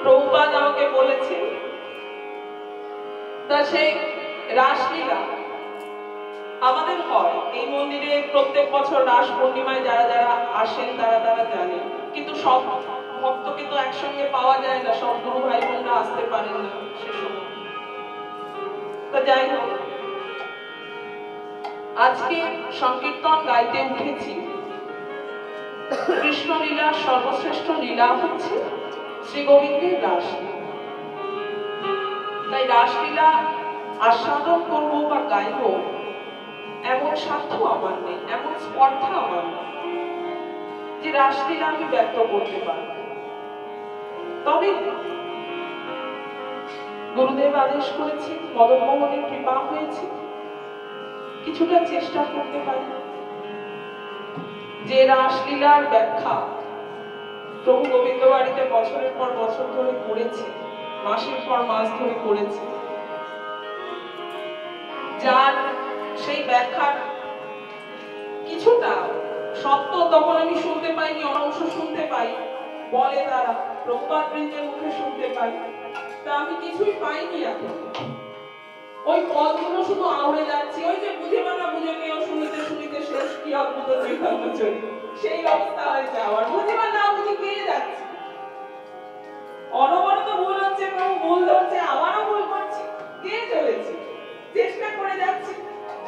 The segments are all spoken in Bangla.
প্রভুপাদ আমাকে বলেছেন, তা সেই রাসলীলা আমাদের হয় এই মন্দিরে প্রত্যেক বছর রাস পূর্ণিমায় যারা যারা আসেন তারা তারা জানেন, কিন্তু সব ভক্তকে তো একসঙ্গে পাওয়া যায় না, সব গুরু ভাই বোনরা আসতে পারেন না সে সময়। তা যাই হোক, আজকে সংকীর্তন গাইতে উঠেছি। কৃষ্ণ লীলার সর্বশ্রেষ্ঠ লীলা হচ্ছে শ্রী গোবিন্দের রাসলীলা। তাই রাসলীলা আস্বাদন করব বা গাইব এমন সাধ্য আমার নেই, এমন স্পর্ধা আমার নেই যে রাসলীলা আমি ব্যক্ত করতে পারব। তবে গুরুদেব আদেশ করেছে, মদন মোহনের কৃপা হয়েছে, কিছুটা চেষ্টা করতে পারি। যে রাসলীলার ব্যাখ্যা প্রভু গোবিন্দ বাড়িতে বছরের পর বছর ধরে করেছে, মাসের পর মাস ধরে করেছে, যার সেই ব্যাখ্যার কিছুটা সত্য তখন আমি শুনতে পাইনি, অংশ শুনতে পাই, বলে তারা প্রভুপাদ বৃন্দের মুখে শুনতে পাই, তা আমি কিছুই পাইনি। এখন ওই পদগুলো শুধু আউড়ে যাচ্ছি, ওই যে বুঝে বা না বুঝে কেউ শুনিতে শুনিতে শেষ কি অদ্ভুত চৈতন্য চরিত, সেই অবস্থা হয়েছে আমার, বুঝে বা না বুঝে গিয়ে যাচ্ছে, অনবরত ভুল হচ্ছে, প্রভু ভুল ধরছে, আমারও ভুল করছি, গিয়ে চলেছি, চেষ্টা করে যাচ্ছি,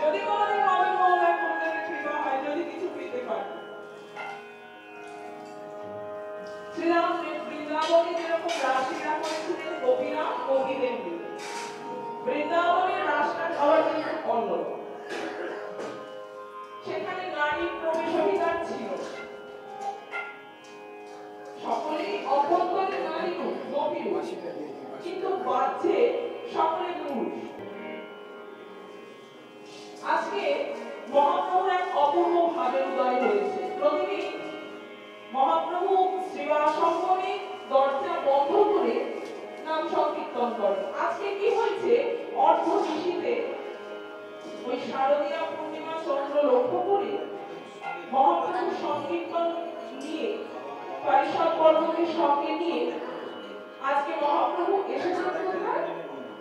যদি কোনোদিন মদন মোহনের গুরুদেবের কৃপা হয়, যদি কিছু পেতে পারি। শ্রীরাম বৃন্দাবনে যেরকম রাসলীলা করেছিলেন গোপীরাম গোপীদের নিয়ে, বৃন্দাবনের রাসটা সবার জন্য অন্য, সেখানে নারীর প্রবেশাধিকার ছিল, সকলেই অভ্যন্তরে নারী গোপী, কিন্তু বাহ্যে সকলে পুরুষ। আজকে মহাপ্রভুর এক অপূর্ব ভাবের উদয় হয়েছে। প্রতিদিন মহাপ্রভু শ্রীবাসঙ্গনে দরজা বন্ধ করে নাম সংকীর্তন করেন। আজকে কি হয়েছে, অর্ধ নিশীথে ওই শারদীয়া পূর্ণিমা চন্দ্র লক্ষ্য করে মহাপ্রভু সংকীর্তন নিয়ে পারিষদ বর্গকে সঙ্গে নিয়ে আজকে মহাপ্রভু এসেছেন কোথায়?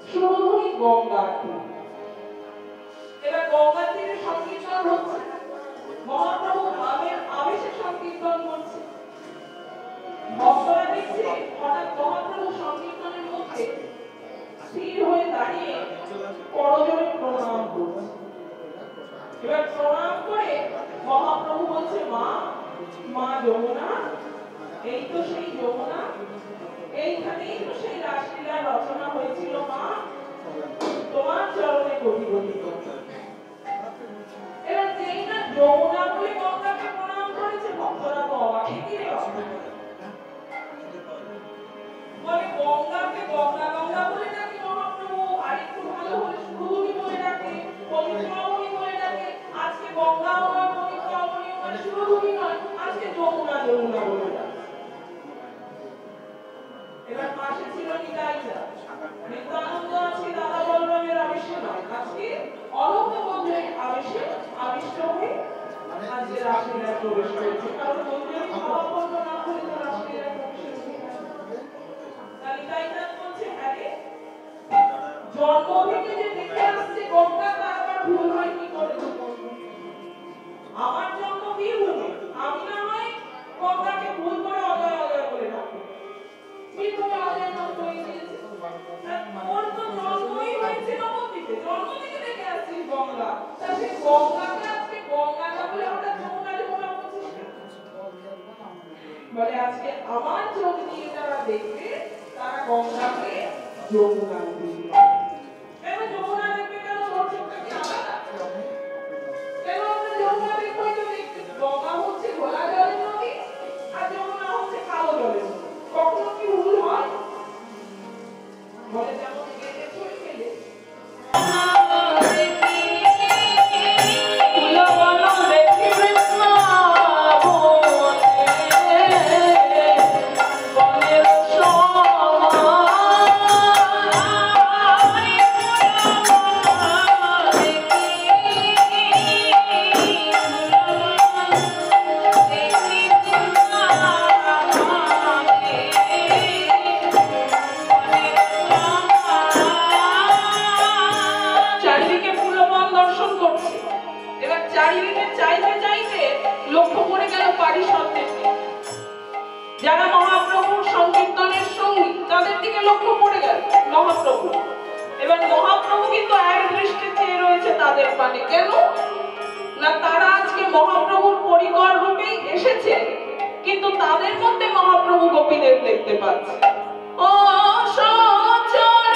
সুরধুনী গঙ্গার তীরে। এবার গঙ্গার তীরে সংকীর্তন হচ্ছে, মহাপ্রভু ভাবের আবেশে সংকীর্তন করছে। ভক্তরা দেখছে হঠাৎ মহাপ্রভু সংকীর্তনের মধ্যে স্থির হয়ে দাঁড়িয়ে করজোড়ে প্রণাম করছে। এবার প্রণাম করে মহাপ্রভু বলছে, মা মা যমুনা, এই তো সেই যমুনা, এইখানেই তো সেই রাসলীলা রচনা হয়েছিল, মা তোমার চরণে কোটি কোটি প্রণাম। এবার যেই না যমুনা বলে গঙ্গাকে প্রণাম করেছে, ভক্তরা তো অবাক, কি রে বলে গঙ্গাকে গঙ্গা গঙ্গা বলে ডাকে মহাপ্রভু, আর একটু ভালো হলে সুরধুনী বলে ডাকে, পবিত্রাবনী বলে ডাকে, আজকে গঙ্গা নয়, পবিত্রাবনী নয়, সুরধুনী নয়, আজকে যমুনা যমুনা বলে ডাকে। এবার পাশে ছিল নিতাইদা, নিত্যানন্দ আজকে দাদা বলরামের আবেশে নয়, আজকে অনন্ত বন্ধের আবেশে আবিষ্ট হয়ে আজকে রাসলীলায় প্রবেশ করেছে, কারণ মন্দিরে মহাপন্ন না করে তো রাসলীলায় প্রবেশের অধিকার। নিতাইনাথ বলছে, হ্যাঁ রে, জন্ম থেকে যে দেখে আসছে গঙ্গা, তার আবার ভুল হয় কি করে? আমার জন্ম কি হলো? আমি না হয় গঙ্গাকে ভুল করে অজয় অজয় বলে ডাকি, কিন্তু অজয় নাম হয়ে গিয়েছে। ওর তো জন্মই হয়েছে নবদ্বীপে, জন্ম থেকে দেখে আসছি গঙ্গা, তা সে গঙ্গাকে আজকে গঙ্গা না বলে হঠাৎ যমুনা যমুনা বলছিস। বলে আজকে আমার চোখ দিয়ে যারা দেখবে তারা গঙ্গাকে যমুনা বলবে। কেন যমুনা দেখবে? কেন ওর চোখটা কি আলাদা? কেন আমরা যমুনা দেখবো? তো দেখতে গঙ্গা হচ্ছে ঘোলা জলের নদী আর যমুনা হচ্ছে কালো জলের নদী, কখনো কি ভুল হয়? বলে যেমন গেলে ছড়ে গেলে Oh যারা মহাপ্রভুর সংকীর্তনের সঙ্গী তাদের দিকে লক্ষ্য করে গেল মহাপ্রভু। এবার মহাপ্রভু কিন্তু এক দৃষ্টি চেয়ে রয়েছে তাদের পানে। কেন না, তারা আজকে মহাপ্রভুর পরিকর রূপেই এসেছে, কিন্তু তাদের মধ্যে মহাপ্রভু গোপীদের দেখতে পাচ্ছে। ও সচর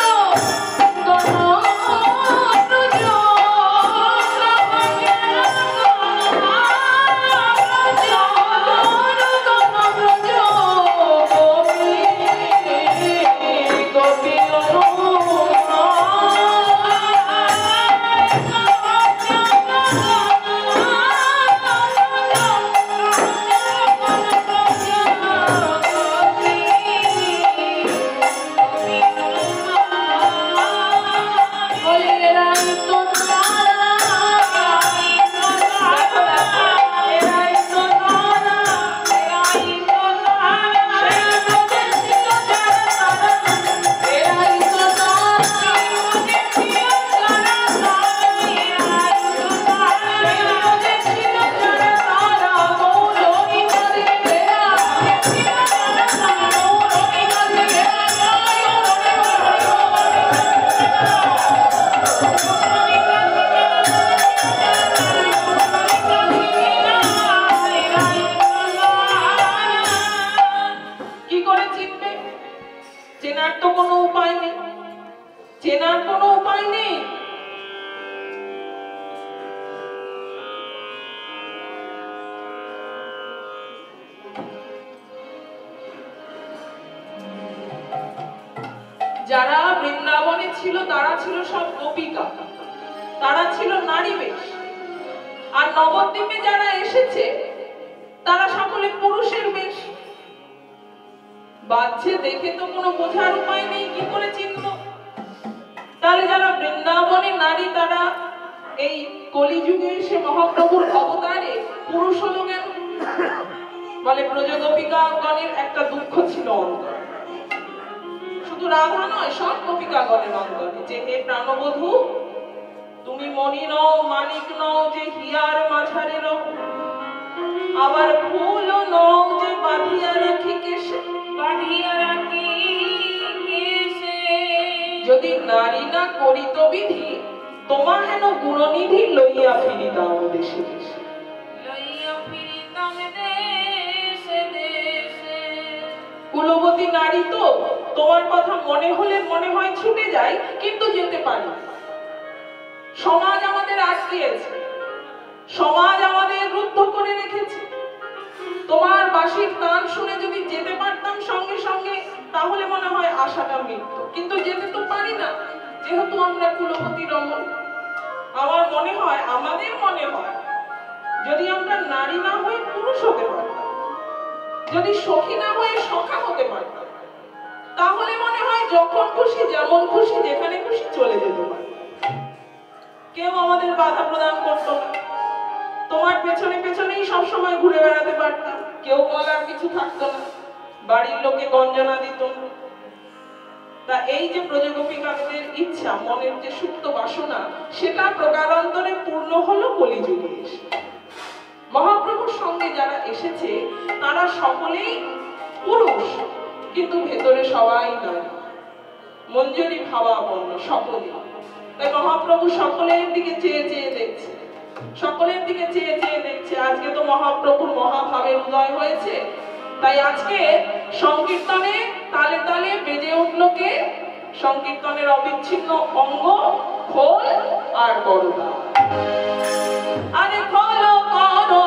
যারা বৃন্দাবনে ছিল তারা ছিল সব গোপিকা, তারা ছিল নারী বেশ। আর নবদ্বীপে যারা এসেছে তারা সকলে পুরুষের বেশ। বাচ্চা দেখে তো কোনো বোঝার উপায় নেই, কি করে চিনব? তাহলে যারা বৃন্দাবনে নারী তারা এই কলিযুগে এসে মহাপ্রভুর অবতারে পুরুষ হলো কেন? বলে ব্রজগোপিকাগণের একটা দুঃখ ছিল অন্তরে, শুধু রাধা নয় সব গোপিকাগণের অন্তরে, যে হে প্রাণবধূ তুমি মণি নও মানিক নও যে হিয়ার মাঝারে রও, আবার ফুল নও যে বাঁধিয়া রাখি কেশে, বাঁধিয়া রাখি কেশে। যদি নারী না করিত বিধি তোমা হেন গুণনিধি লইয়া ফিরিতাম দেশে দেশে, লইয়া ফিরিতাম দেশে দেশে। কুলবতী নারী তো তোমার কথা মনে হলে মনে হয় ছুটে যায়, কিন্তু যেতে পারি। সমাজ আমাদের আটকিয়েছে, সমাজ আমাদের রুদ্ধ করে রেখেছে। তোমার বাঁশির তান শুনে যদি যেতে পারতাম সঙ্গে সঙ্গে তাহলে মনে হয় আশাটা মিটত, কিন্তু যেতে তো পারি না, যেহেতু আমরা কুলবতী রমণ। আমার মনে হয়, আমাদের মনে হয়, যদি আমরা নারী না হয়ে পুরুষ হতে পারতাম, যদি সখী না হয়ে সখা হতে পারতাম, তাহলে মনে হয় যখন খুশি যেমন খুশি যেখানে খুশি চলে যেতে পারতাম, কেউ আমাদের বাধা প্রদান করতো না। তোমার পেছনে পেছনেই সবসময় ঘুরে বেড়াতে পারতাম, কেউ বলার কিছু থাকতো না, বাড়ির লোকে গঞ্জনা দিত না। তা এই যে ব্রজগোপিকাদের ইচ্ছা, মনের যে সুপ্ত বাসনা, সেটা প্রকারান্তরে পূর্ণ হলো কলিযুগে এসে। মহাপ্রভুর সঙ্গে যারা এসেছে তারা সকলেই পুরুষ, কিন্তু ভেতরে সবাই নয়, মঞ্জুরি ভাবাপন্ন সকলে। তাই মহাপ্রভু সকলের দিকে চেয়ে চেয়ে দেখছে, সকলের দিকে চেয়ে চেয়ে দেখছে। আজকে তো মহাপ্রভুর মহাভাবের উদয় হয়েছে, তাই আজকে সংকীর্তনে তালে তালে বেজে উঠল কে? সংকীর্তনের অবিচ্ছিন্ন অঙ্গ খোল আর করোনা। আরে খোলো করো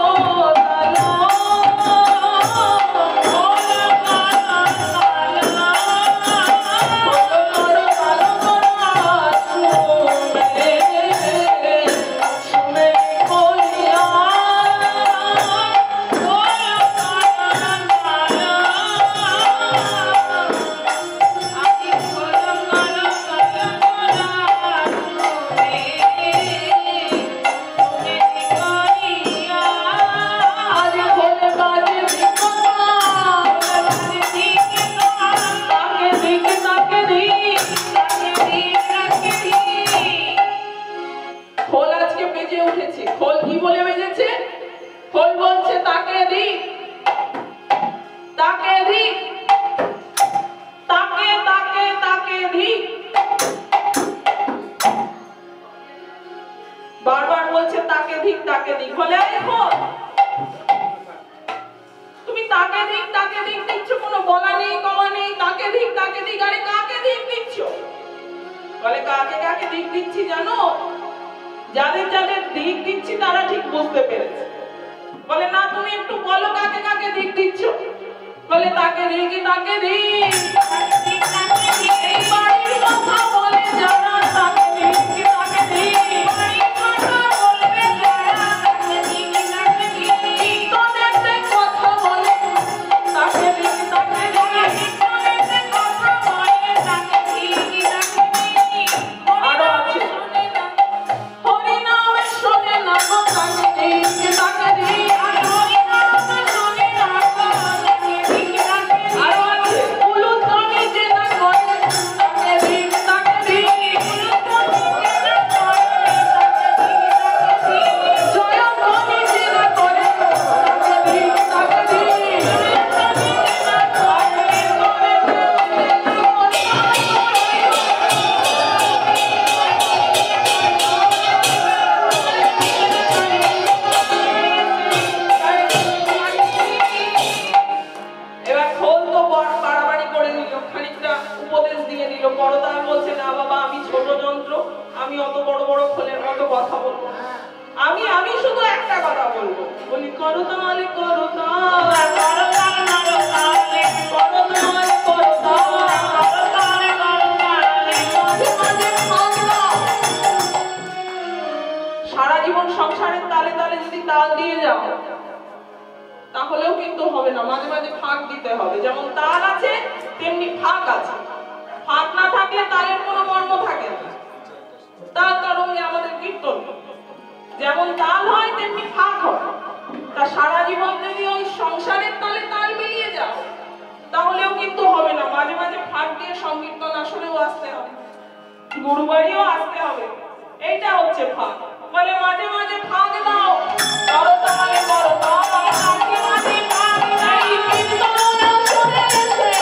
কাকে দিক দিচ্ছি জানো? যাদের যাদের দিক দিচ্ছি তারা ঠিক বুঝতে পেরেছে। বলে না তুমি একটু বলো কাকে কাকে দিক দিচ্ছ? বলে তাকে দিক তাকে দিক এই বাড়ির কথা বলে যারা তাকে দিক তাকে দিক কথা বলবে যারা তাকে দিক তাকে দিক তোদের কথা বলে তাকে দিক তাকে দিক তোদের কথা বলে তাকে দিক তাকে দিক আরো আছে হরি নামে শোনে না গো তাকে দিক তাকে দিক হরি নামে শোনে না গো তাকে দিক তাকে দিক আরো আছে উলুদ গানে যে না করে তাকে দিক তাকে দিক উলুদ গানে যে না করে তাকে দিক তাকে দিক জয় গানে যে না করে তাকে দিক তাকে দিক উলুদ গানে যে না এবার খোল তো বাড়াবাড়ি করে নিল, খানিকটা উপদেশ দিয়ে দিল। বড়দার বলছে না বাবা আমি ছোট যন্ত্র, আমি অত বড় বড় খোলের মতো কথা বলবো না, আমি শুধু একটা কথা বলবো। বলি করো তাহলে করো তাহলে করো তাহলে করো তাহলে করো তাহলে মাঝে মাঝে সারা জীবন সংসারের তালে তালে যদি তাল দিয়ে যাও তাহলেও কিন্তু হবে না, মাঝে মাঝে ফাঁক দিতে হবে। যেমন তাল আছে তেমনি ফাঁক আছে, ফাঁক না থাকলে তালের কোনো মর্ম থাকে না। তাল কারণে আমাদের কীর্তন যেমন তাল হয় তেমনি ফাঁক হয়। তা সারা জীবন যদি ওই সংসারের তালে তাল মিলিয়ে যাও তাহলেও কিন্তু হবে না, মাঝে মাঝে ফাঁক দিয়ে সংকীর্তন আসলেও আসতে হবে, গুরুবাড়িও আসতে হবে। এইটা হচ্ছে ফাঁক। বলে মাঝে মাঝে ফাঁক দাও, করো তাহলে করো তাহলে মাঝে মাঝে ফাঁক দাও, কীর্তন শুনে এসে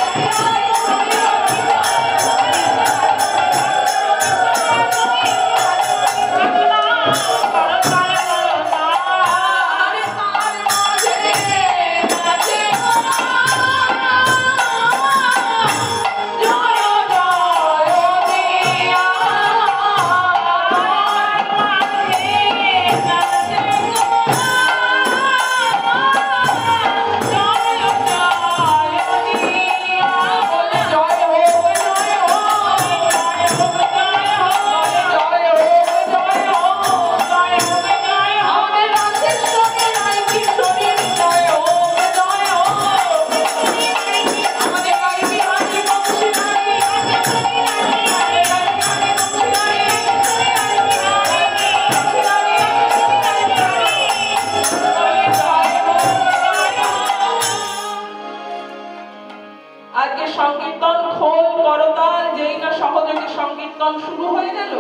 আজকে সংকীর্তন খোল করতাল যেই না সহযোগী সংকীর্তন শুরু হয়ে গেল।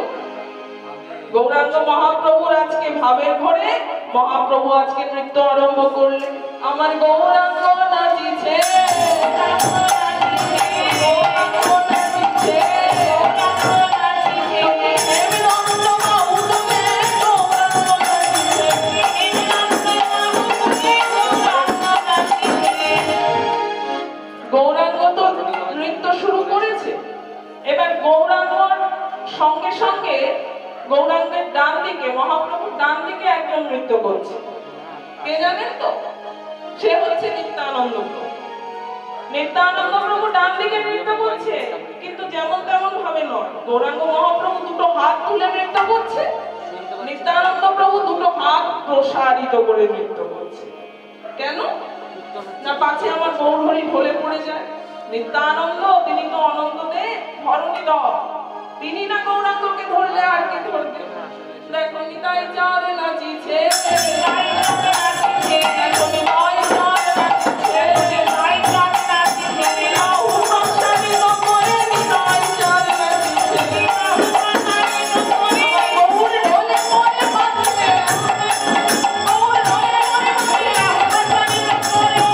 গৌরাঙ্গ মহাপ্রভুর আজকে ভাবের ঘরে মহাপ্রভু আজকে নৃত্য আরম্ভ করলেন। আমার গৌরাঙ্গ নাচিছে গৌরাঙ্গ তো নৃত্য শুরু করেছে। এবার গৌরাঙ্গর সঙ্গে সঙ্গে গৌরাঙ্গের ডান দিকে মহাপ্রভুর ডান দিকে একজন নৃত্য করছে, কে জানেন তো? সে হচ্ছে নিত্যানন্দ প্রভু। নিত্যানন্দ প্রভু ডান দিকে নৃত্য করছে, কিন্তু যেমন তেমন ভাবে নয়। গৌরাঙ্গ মহাপ্রভু দুটো হাত তুলে নৃত্য করছে, নিত্যানন্দ প্রভু দুটো হাত প্রসারিত করে নৃত্য করছে। কেন না পাছে আমার গৌরহরি ঢলে পড়ে যায়। নিত্যানন্দ তিনি তো অনন্ত দেব, ধরণীধর, তিনি না গৌরাঙ্গকে ধরলে আর কে ধরবে? দেখো নিতাই চাঁদ নাচিছে, দেখো নিতাই চাঁদ নাচিছে, নিতাই চাঁদ নাচিছে, রাহু সংসারিত করে নিতাই চাঁদ নাচিছে, রাহু সংসারিত করে গৌর ঢলে পড়ে বাজছে, গৌর ঢলে পড়ে বাজছে, রাহু সংসারিত করে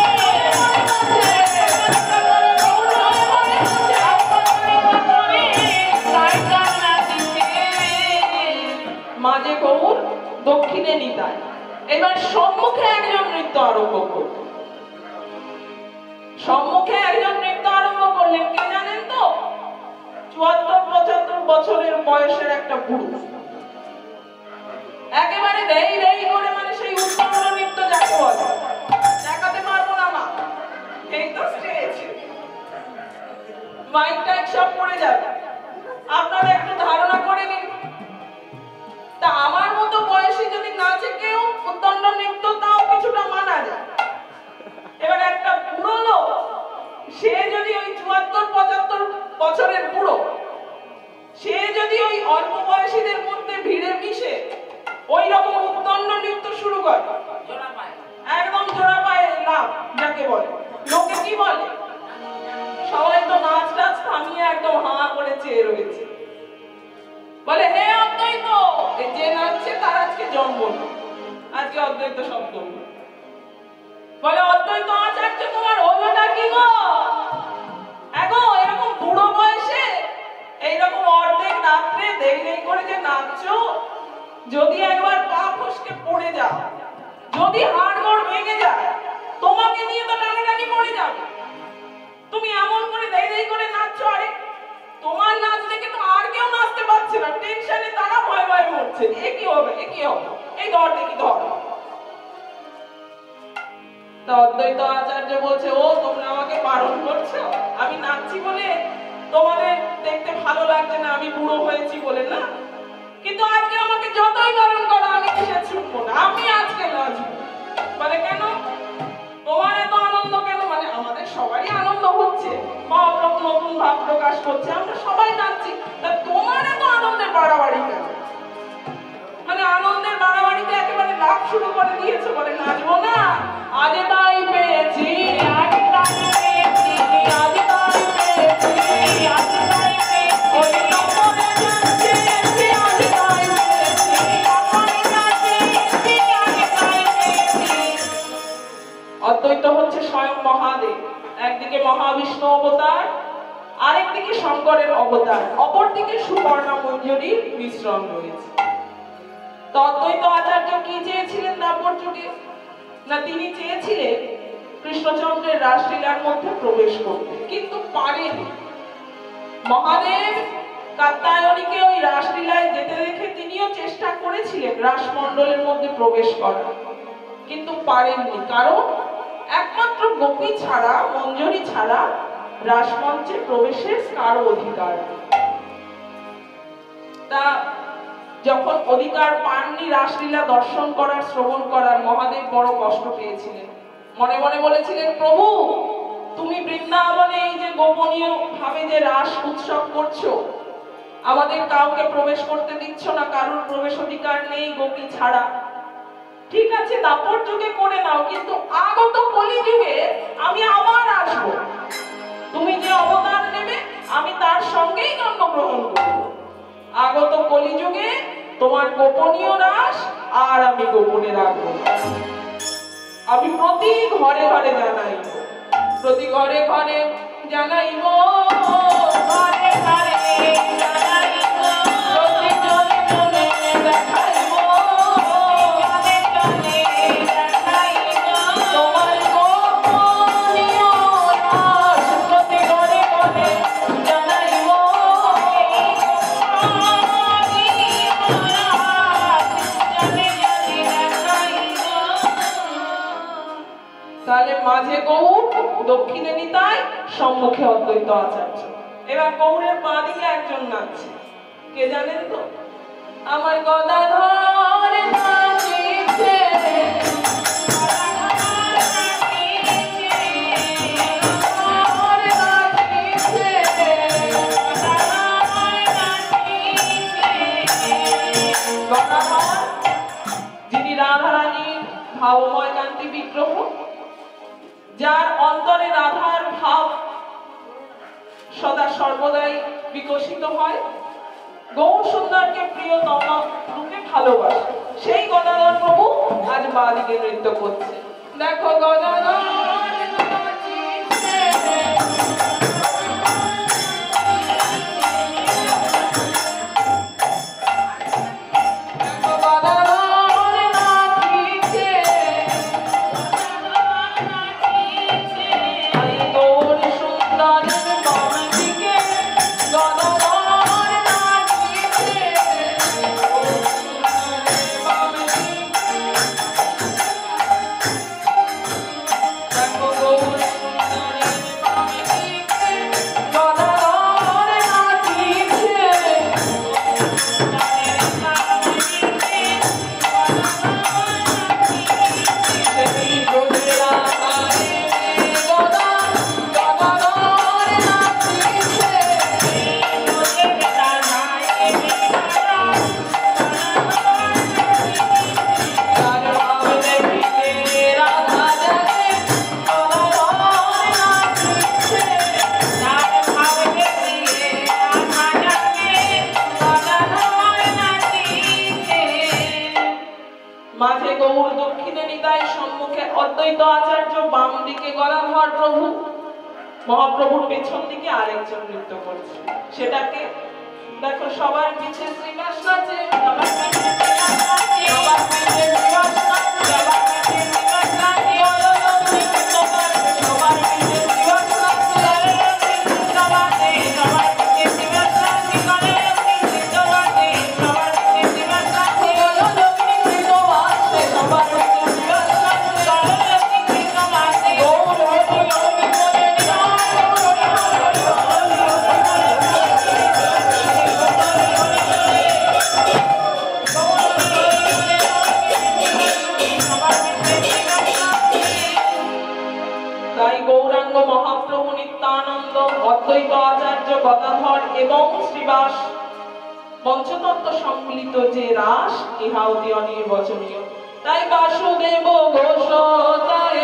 মাঝে গৌর দক্ষিণে নিতাই। এবার সম্মুখে একজন নৃত্য আরম্ভ করল। বছরের বয়সের একটা পুরুষ একেবারে দেই দেই করে মানে সেই উৎপন্ন নৃত্য যাকে বলে দেখাতে পারবো না মা, এই তো স্টেজ, মাইকটা সব পড়ে যাবে, আপনারা একটু ধারণা করে নিন। তা আমার মতো বয়সী যদি নাচে কেউ উৎপন্ন নৃত্য তাও কিছুটা মানা যায়। এবার একটা বুড়ো লোক সে যদি ওই 74-75 বছরের বুড়ো সে যদি ওই অল্প বয়সীদের মধ্যে ভিড়ে মিশে ওই রকম উৎপন্ন নৃত্য শুরু করে একদম জোড়া পায়ে লাভ যাকে বলে, লোকে কি বলে? সবাই তো নাচ টাচ থামিয়ে একদম হাঁ করে চেয়ে রয়েছে, বলে হে অদ্বৈত, যে নাচছে তার আজকে জন্ম, আজকে অদ্বৈত শব্দ বলে অদ্বৈত আচার্য তোমার হলোটা কি গো? এগো এরকম বুড়ো বয়সে এইরকম অর্ধেক রাত্রে দেরি দেরি করে যে নাচছো, যদি একবার পা ফসকে পড়ে যাও, যদি হাড়গোড় ভেঙে যায়, তোমাকে নিয়ে তো টানাটানি পড়ে যাবে। তুমি এমন করে দেরি দেরি করে নাচছো, আরে তোমার নাচ দেখে তো আর কেউ নাচতে পারছে না, টেনশনে তারা ভয় ভয় মরছে, এ কি হবে এ কি হবে, এই ধর দেখি ধর। তা অদ্বৈত আচার্য বলছে, ও তোমরা আমাকে বারণ করছো, আমি নাচছি বলে তোমাদের দেখতে ভালো লাগছে না, আমি বুড়ো হয়েছি বলে না, কিন্তু আজকে আমাকে যতই বারণ করো আমি সে ছুটবো না, আমি আজকে নাচবো। মানে কেন তোমার এত আনন্দ কেন? মানে আমাদের সবারই আনন্দ হচ্ছে, মহাপ্রভু নতুন ভাব প্রকাশ করছে, আমরা সবাই নাচছি, তা তোমার এত আনন্দের বাড়াবাড়ি কেন? মানে আনন্দের বাড়াবাড়িতে একেবারে লাভ শুরু করে দিয়েছে, বলে নাচবো না, আজে তাই পেয়েছি, আজে তাই পেয়েছি, আজে তাই পেয়েছি, আজে তাই পেয়েছি, ওই নম্বরে যাচ্ছে, আজে তাই পেয়েছি, আপনি যাচ্ছে, আজে তাই পেয়েছি। অদ্বৈত হচ্ছে স্বয়ং মহাদেব, একদিকে মহাবিষ্ণু অবতার, আরেকদিকে শঙ্করের অবতার, অপরদিকে সুবর্ণা মঞ্জুরির মিশ্রণ রয়েছে। তো অদ্বৈত আচার্য কি চেয়েছিলেন দাপর যুগে? না তিনি চেয়েছিলেন কৃষ্ণচন্দ্রের রাসলীলার মধ্যে প্রবেশ করতে, কিন্তু পারেনি। মহাদেব কাত্যায়নীকে ওই রাসলীলায় যেতে দেখে তিনিও চেষ্টা করেছিলেন রাসমণ্ডলের মধ্যে প্রবেশ করার, কিন্তু পারেননি, কারণ একমাত্র গোপী ছাড়া, মঞ্জুরি ছাড়া রাসমঞ্চে প্রবেশের কারো অধিকার নেই। তা যখন অধিকার পাননি রাসলীলা দর্শন করার, শ্রবণ করার, মহাদেব বড় কষ্ট পেয়েছিলেন, মনে মনে বলেছিলেন, প্রভু তুমি বৃন্দাবনে এই যে গোপনীয় ভাবে যে রাস উৎসব করছো, আমাদের কাউকে প্রবেশ করতে দিচ্ছ না, কারোর প্রবেশ অধিকার নেই গোপী ছাড়া, ঠিক আছে দাপর যুগে করে নাও, কিন্তু আগত কলি যুগে আমি আবার আসবো, তুমি যে অবদান নেবে আমি তার সঙ্গেই জন্মগ্রহণ করব, আগত কলিযুগে তোমার গোপনীয় রাস আর আমি গোপনে রাখবো, আমি প্রতি ঘরে ঘরে জানাইব, প্রতি ঘরে ঘরে জানাইব, ঘরে ঘরে জানাইব, প্রতি জনে জনে দেখাইব, জনে জনে দেখাইব, তোমার গোপনীয় রাস প্রতি ঘরে ঘরে জানাইব। তাহলে মাঝে গৌর, দক্ষিণে নিতাই, সম্মুখে অদ্বৈত আচার্য। এবার গৌরের বাঁ দিকে একজন নাচছে, কে জানেন তো? আমার গদাধর নাচিছে, যিনি রাধারানীর ভাবময় কান্তি বিগ্রহ, যার অন্তরে রাধার ভাব সদা সর্বদাই বিকশিত হয়, গৌর সুন্দরকে প্রিয়তম রূপে ভালোবাসে, সেই গদাধর প্রভু আজ বাঁ দিকে নৃত্য করছে। দেখো গদাধর গৌর সুন্দর বাঁ দিকে গদাধর অদ্বৈত আচার্য বাম দিকে গদাধর প্রভু, মহাপ্রভুর পেছন দিকে আরেকজন নৃত্য করছে। সেটাকে দেখো, সবার পিছে শ্রীবাস নাচে, সবার পিছে শ্রীবাস নাচে, সবার পিছে শ্রীবাস নাচে, সবার পিছে শ্রীবাস নাচে, সবার পিছে শ্রীবাস নাচে, সবার পিছে শ্রীবাস নাচে, সবার পিছে শ্রীবাস নাচে, সবার পিছে শ্রীবাস নাচে, সবার পিছে শ্রীবাস নাচে, গৌর হরি হরি বলে তাই গৌরাঙ্গ মহাপ্রভু নিত্যানন্দ, অদ্বৈত আচার্য গদাধর এবং শ্রীবাস পঞ্চতত্ত্ব সম্মিলিত যে রাস, ইহা অতি অনির্বচনীয়। তাই বাসুদেব ঘোষ তাই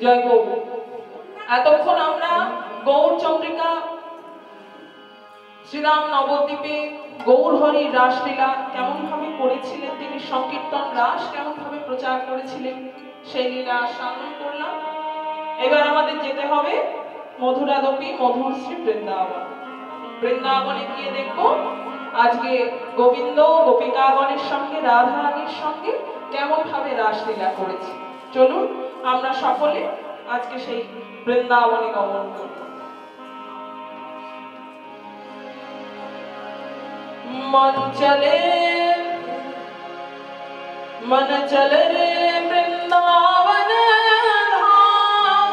জয় গৌর। এতক্ষণ আমরা গৌর চন্দ্রিকা, শ্রীরাম নবদ্বীপে গৌর হরির রাসলীলা কেমন ভাবে করেছিলেন, তিনি সংকীর্তন রাস কেমন ভাবে প্রচার করেছিলেন, সেই লীলা আস্বাদন করলাম। এবার আমাদের যেতে হবে মধুরাদপি মধুর শ্রী বৃন্দাবন। বৃন্দাবনে গিয়ে দেখবো আজকে গোবিন্দ গোপিকাগণের সঙ্গে, রাধা রানীর সঙ্গে কেমন ভাবে রাসলীলা করেছে। চলুন আমরা সকলে আজকে সেই বৃন্দাবনে গমন করি। मन चले रे वृंदावन धाम।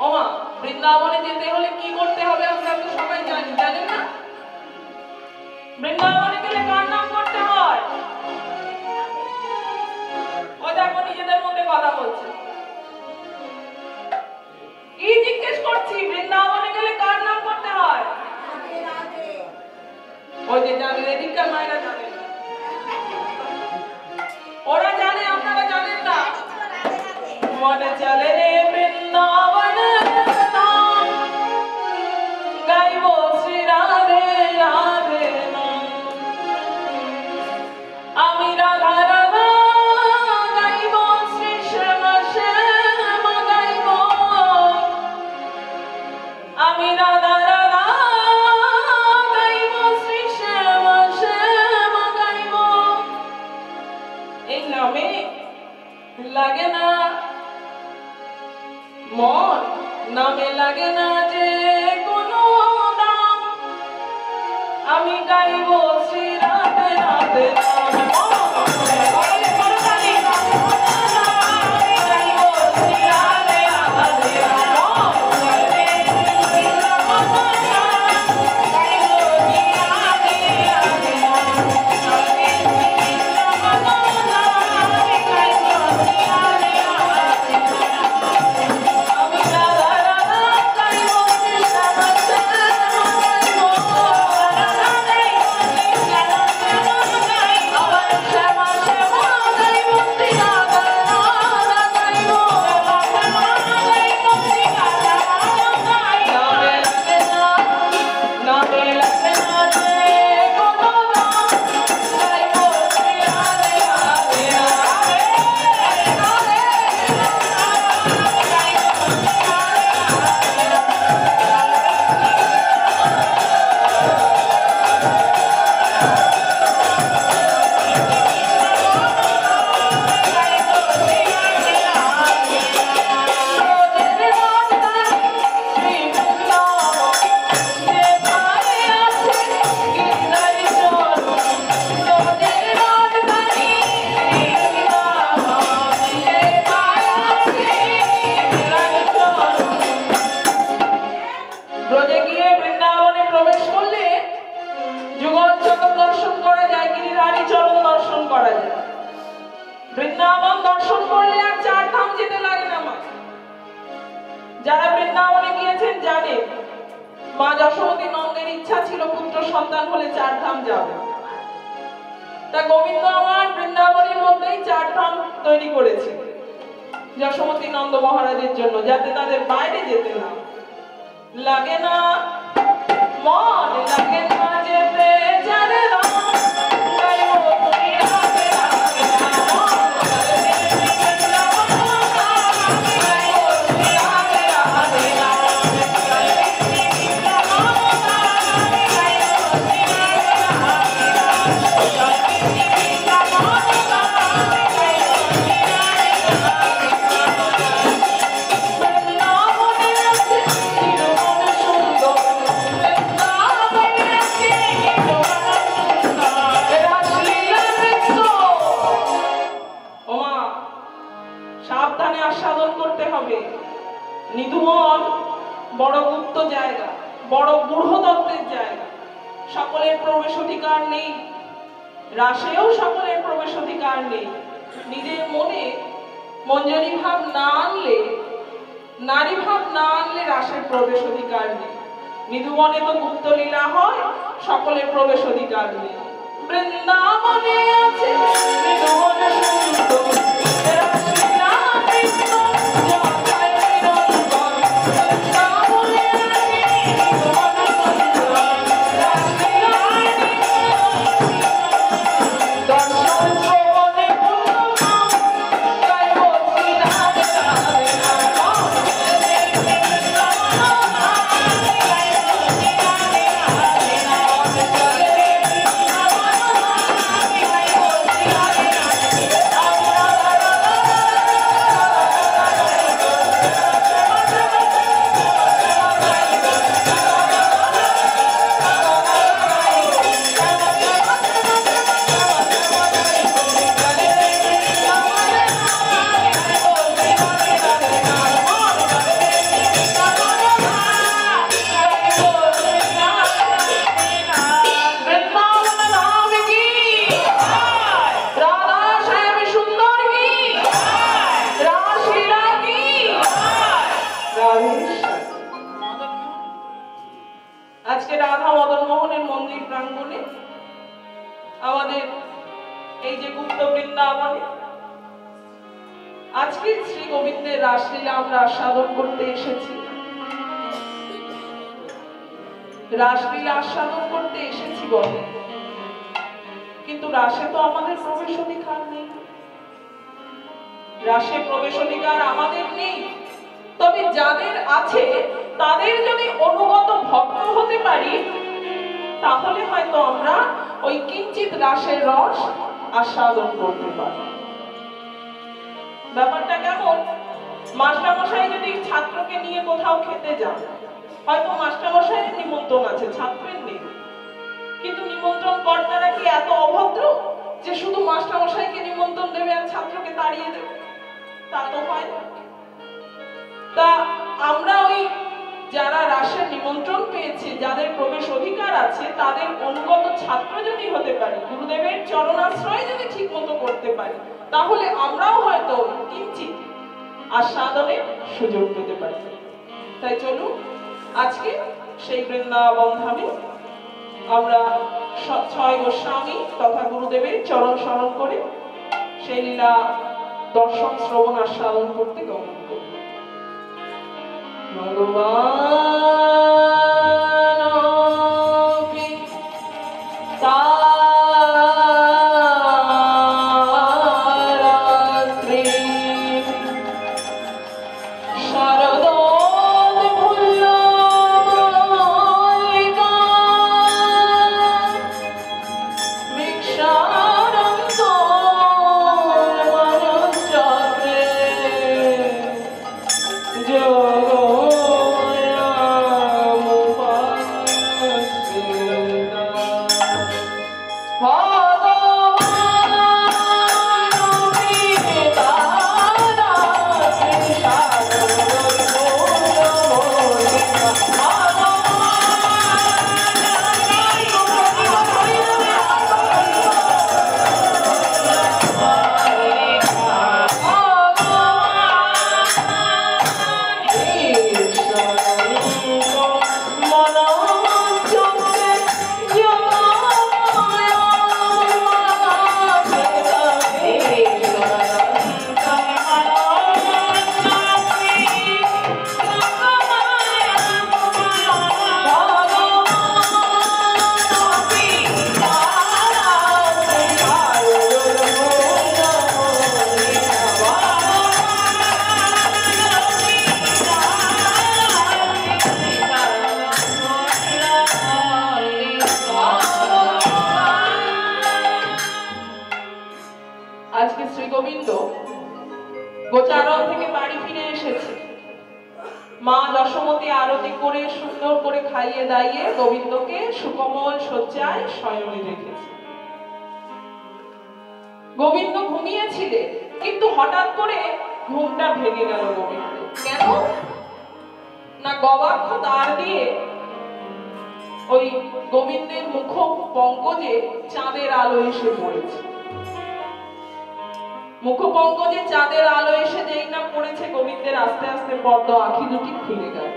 ओमा, বৃন্দাবনে যেতে হলে কি করতে হবে আমরা তো সবাই জানি, জানেন না? বৃন্দাবনে গেলে কার নাম করতে হয়? ও দেখো নিজেদের মধ্যে কথা বলছে। কি জিজ্ঞেস করছি, বৃন্দাবনে গেলে কার নাম করতে হয়? ওই যে জানে, এদিককার মায়েরা জানে, ওরা জানে, আপনারা জানেন না। মনে চলে রে বৃন্দাবন ধাম, গাইব শ্রী রাধে রাধে নাম। আমি রাধা রাধা গাইব, শ্রী শ্যাম শ্যাম গাইব। আমি রাধা রাধা গাইব, শ্রী শ্যাম শ্যাম গাইব। এই নামে লাগে না মন, নামে লাগে না যে কোনো দাম। আমি গাইব শ্রী রাধে রাধে নাম। জানেন মা যশোমতী নন্দের ইচ্ছা ছিল পুত্র সন্তান হলে 4 ধাম যাবে। তা গোবিন্দ আমার বৃন্দাবনের মধ্যেই 4 ধাম তৈরি করেছে যশোমতী নন্দ মহারাজের জন্য, যাতে তাদের বাইরে যেতে না লাগে। না মন লাগে না যেতে জানে না নিধুমন বড় গুপ্ত জায়গা, বড় গূঢ়তত্ত্বের জায়গা, সকলের প্রবেশ অধিকার নেই, রাসেও সকলের প্রবেশ অধিকার নেই। নিজের মনে মঞ্জরি ভাব না আনলে, নারী ভাব না আনলে রাসের প্রবেশ অধিকার নেই। নিধুমনে তো গুপ্ত লীলা হয়, সকলের প্রবেশ অধিকার নেই। বৃন্দাবনে আছে নিধুমনে সুন্দর আজকে রাধা মদন মোহনের মন্দির প্রাঙ্গণে আমাদের এই যে গুপ্ত বৃন্দাবনে আজকে শ্রী গোবিন্দের রাসলীলা আমরা আস্বাদন করতে এসেছি। রাসলীলা আস্বাদন করতে এসেছি বলে, কিন্তু রাসে তো আমাদের প্রবেশ অধিকার নেই। রাসে প্রবেশ অধিকার আমাদের নেই, তবে যাদের আছে তাদের যদি অনুগত ভক্ত হতে পারি, তাহলে হয়তো আমরা ওই কিঞ্চিত রাসের রস আস্বাদন করতে পারি। ব্যাপারটা কেমন? মাস্টারমশাই যদি ছাত্রকে নিয়ে কোথাও খেতে যান, হয়তো মাস্টারমশাইয়ের নিমন্ত্রণ আছে, ছাত্রের নেই, কিন্তু নিমন্ত্রণ কর্তারা কি এত অভদ্র যে শুধু মাস্টারমশাইকে নিমন্ত্রণ দেবে আর ছাত্রকে তাড়িয়ে দেবে? তা তো হয় না। তা আমরা ওই যারা রাসের নিমন্ত্রণ পেয়েছে, যাদের প্রবেশ অধিকার আছে, তাদের অনুগত ছাত্র যদি হতে পারি, গুরুদেবের চরণাশ্রয় যদি ঠিক মতো করতে পারি, তাহলে আমরাও হয়তো কিঞ্চিত আস্বাদনের সুযোগ পেতে পারি। তাই চলুন আজকে সেই বৃন্দাবন ধামে আমরা 6 গোস্বামী তথা গুরুদেবের চরণ স্মরণ করে সেই লীলা দর্শন শ্রবণ আস্বাদন করতে গমন করি। ভগবান জয় মা যশোমতী আরতি করে সুন্দর করে খাইয়ে দাইয়ে গোবিন্দকে সুকোমল শয্যায় শয়নে রেখেছে। গোবিন্দ ঘুমিয়েছিলেন, কিন্তু হঠাৎ করে ঘুমটা ভেঙে গেল গোবিন্দ। কেন না, গবাক্ষ দ্বার দিয়ে ওই গোবিন্দের মুখ পঙ্কজে চাঁদের আলো এসে পড়েছে। মুখ পঙ্কজে চাঁদের আলো এসে যেই না পড়েছে, গোবিন্দের আস্তে আস্তে পদ্ম আঁখি দুটি খুলে গেল।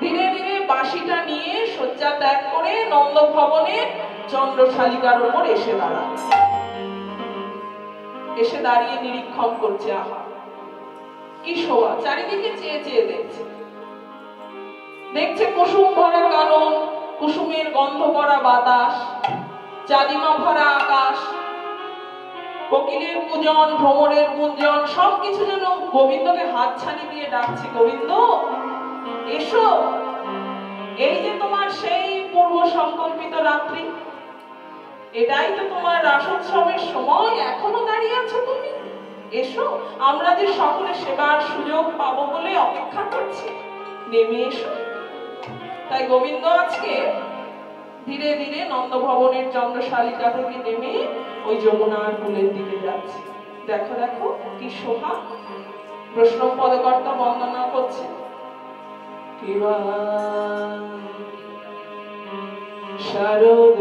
ধীরে ধীরে বাঁশিটা নিয়ে শয্যা ত্যাগ করে নন্দ ভবনে চন্দ্রশালিকার উপর এসে দাঁড়ায়। এসে দাঁড়িয়ে নিরীক্ষণ করছে, আহা কি শোভা! চারিদিকে চেয়ে চেয়ে দেখছে। দেখছে কুসুম ভরা কানন, কুসুমের গন্ধ করা বাতাস, চাঁদিমা ভরা আকাশ, কোকিলের পূজন, ভ্রমরের গুঞ্জন, সবকিছু যেন গোবিন্দকে হাত ছানি দিয়ে ডাকছে, গোবিন্দ এসো। এই যে তোমার সেই পূর্ব সংকল্পিত রাত্রি, এটাই তো তোমার রাসোৎসবের সময়, এখনো দাঁড়িয়ে আছো তুমি, এসো। আমরা যে সকলে সেবার সুযোগ পাবো বলে অপেক্ষা করছি, নেমে এসো। তাই গোবিন্দ আজকে ধীরে ধীরে নন্দভবনের চন্দ্রশালিকা থেকে নেমে ওই যমুনার কূলের দিকে যাচ্ছে। দেখো দেখো কি শোভা! প্রশ্ন পদকর্তা বন্দনা করছে, শারদ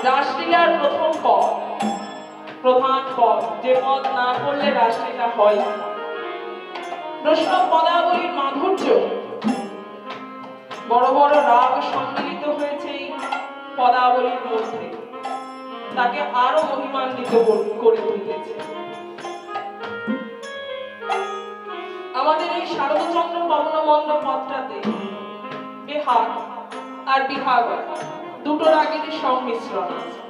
রাসলীলার প্রথম পদ, প্রধান পদ, যে পদ না করলে রাসলীলা হয় না। প্রশ্ন পদাবলীর মাধুর্য, বড় বড় রাগ সম্মিলিত হয়েছে এই পদাবলীর মধ্যে, তাকে আরো মহিমান্বিত করে তুলেছে। আমাদের এই শারদচন্দ্র পবনমন্দ পদটাতে বেহাগ আর বিহাগ দুটো রাগেরই সংমিশ্রণ আছে।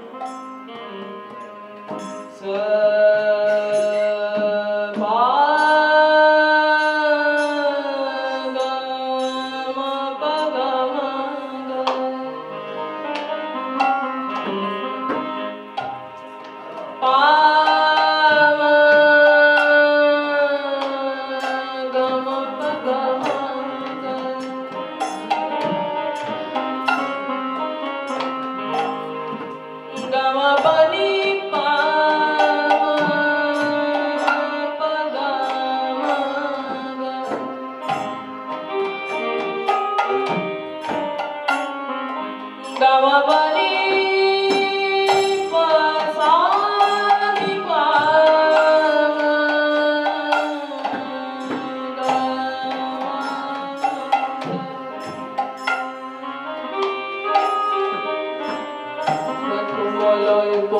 Gama pani pa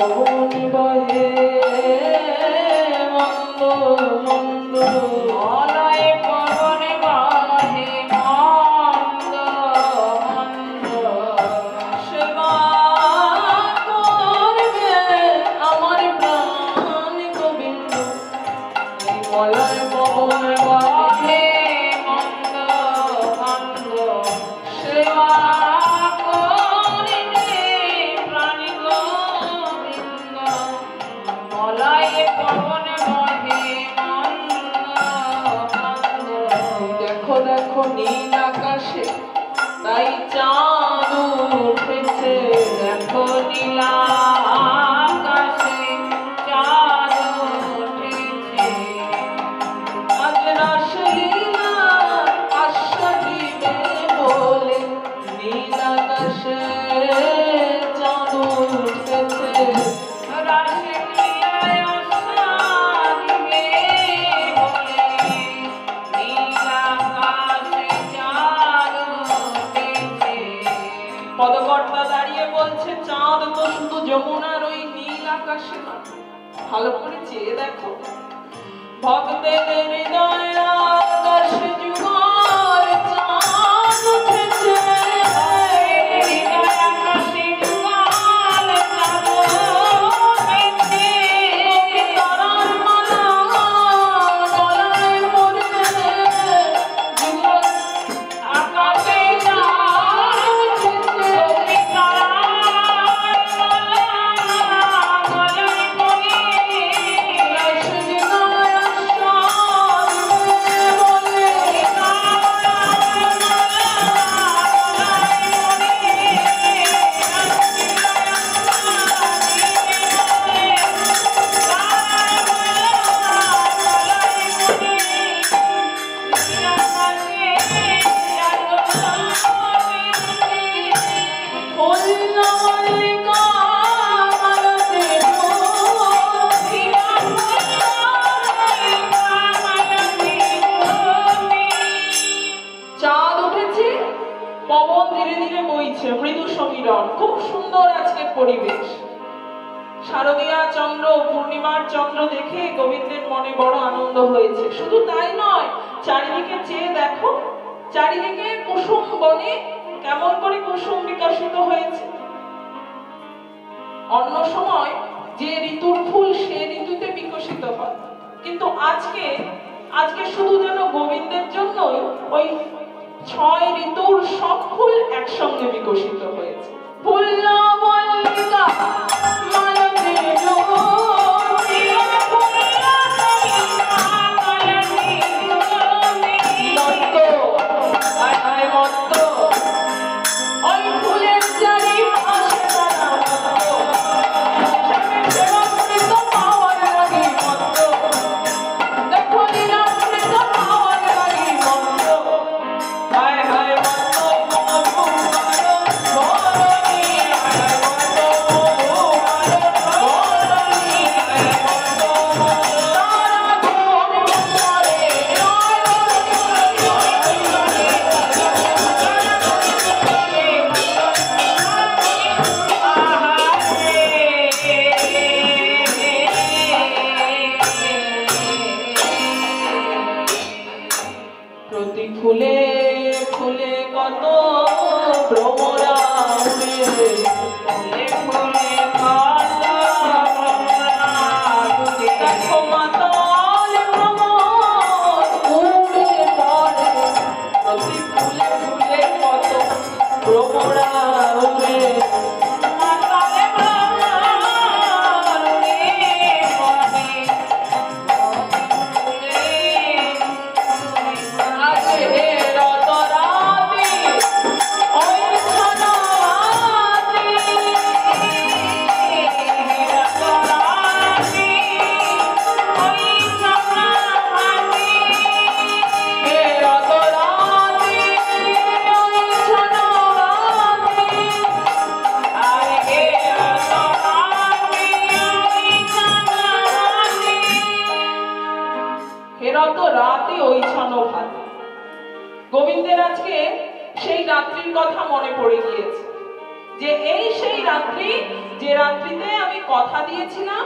পবন বহে মন্দ মন্দ মলয় পবন বহে মন্দ মন্দ সেবা করবে আমার প্রাণ গোবিন্দ এই মলয় পবন বহে মন্দ মন্দ সেবা করিলে প্রাণ গোবিন্দ মলয় পবন বহে মন্দ মন্দ দেখো দেখো নীল আকাশে তাই চাঁদ উঠেছে দেখো নীলা আকাশে চাঁদ উঠেছে আজ রাসলীলা আশা দিবে বলে নীল আকাশে চাঁদ উঠেছে রাসলীলায় আশা দিবে বলে নীল আকাশে চাঁদ উঠেছে পদকর্তা দাঁড়িয়ে বলছে চাঁদ তো শুধু যমুনার ওই নীল আকাশে না, ভালো করে চেয়ে দেখো ভক্তের হৃদয় আকাশ যুগল চাঁদ উঠেছে হৃদয় আকাশে যুগল চাঁদ উঠেছে তারার মালা গলায় পড়ে যুগল আকাশে চাঁদ উঠেছে তারার মালা গলায় পড়ে চাঁদ উঠেছে, পবন ধীরে ধীরে বইছে, মৃদু সমীরণ, খুব সুন্দর আজকের পরিবেশ। শারদীয়া চন্দ্র, পূর্ণিমার চন্দ্র দেখে গোবিন্দের মনে বড় আনন্দ হয়েছে। শুধু তাই নয়, চারিদিকে চেয়ে দেখো, চারিদিকে কুসুম বনে কেমন করে কুসুম বিকশিত হয়েছে। অন্য সময় যে ঋতুর ফুল সে ঋতুতে বিকশিত হয়, কিন্তু আজকে শুধু যেন গোবিন্দের জন্য ওই 6 ঋতুর সব ফুল একসঙ্গে বিকশিত হয়েছে। ফুল্লমল্লিকা মালতী জোড়ি, মত্ত, হায় হায় মত্ত, ওই ফুলের চারিপাশে তারা মত্ত, সেবামৃত পাওয়ার লাগি মত্ত, দেখো লীলামৃত পাওয়ার লাগি মত্ত, হায় হায় মত্ত প্রভু মারো বরণী, হায় হায় মত্ত প্রভু মারো বরণী, হায় মত্ত তারা ঘোর বসারে প্রতি ফুলে ফুলে কত ভ্রমরা উড়ে, দেখো মাতাল ভ্রমর উড়ে পড়ে, প্রতি ফুলে ফুলে কত ভ্রমরা উড়ে, আজ হে রত রাতে ওই ছানাতে, হে রত রাতে ওই ছানাতে, হেরত রাতে ওই ছানো ভাতে। গোবিন্দের আজকে সেই রাত্রির কথা মনে পড়ে গিয়েছে। যে এই সেই রাত্রি, যে রাত্রিতে আমি কথা দিয়েছিলাম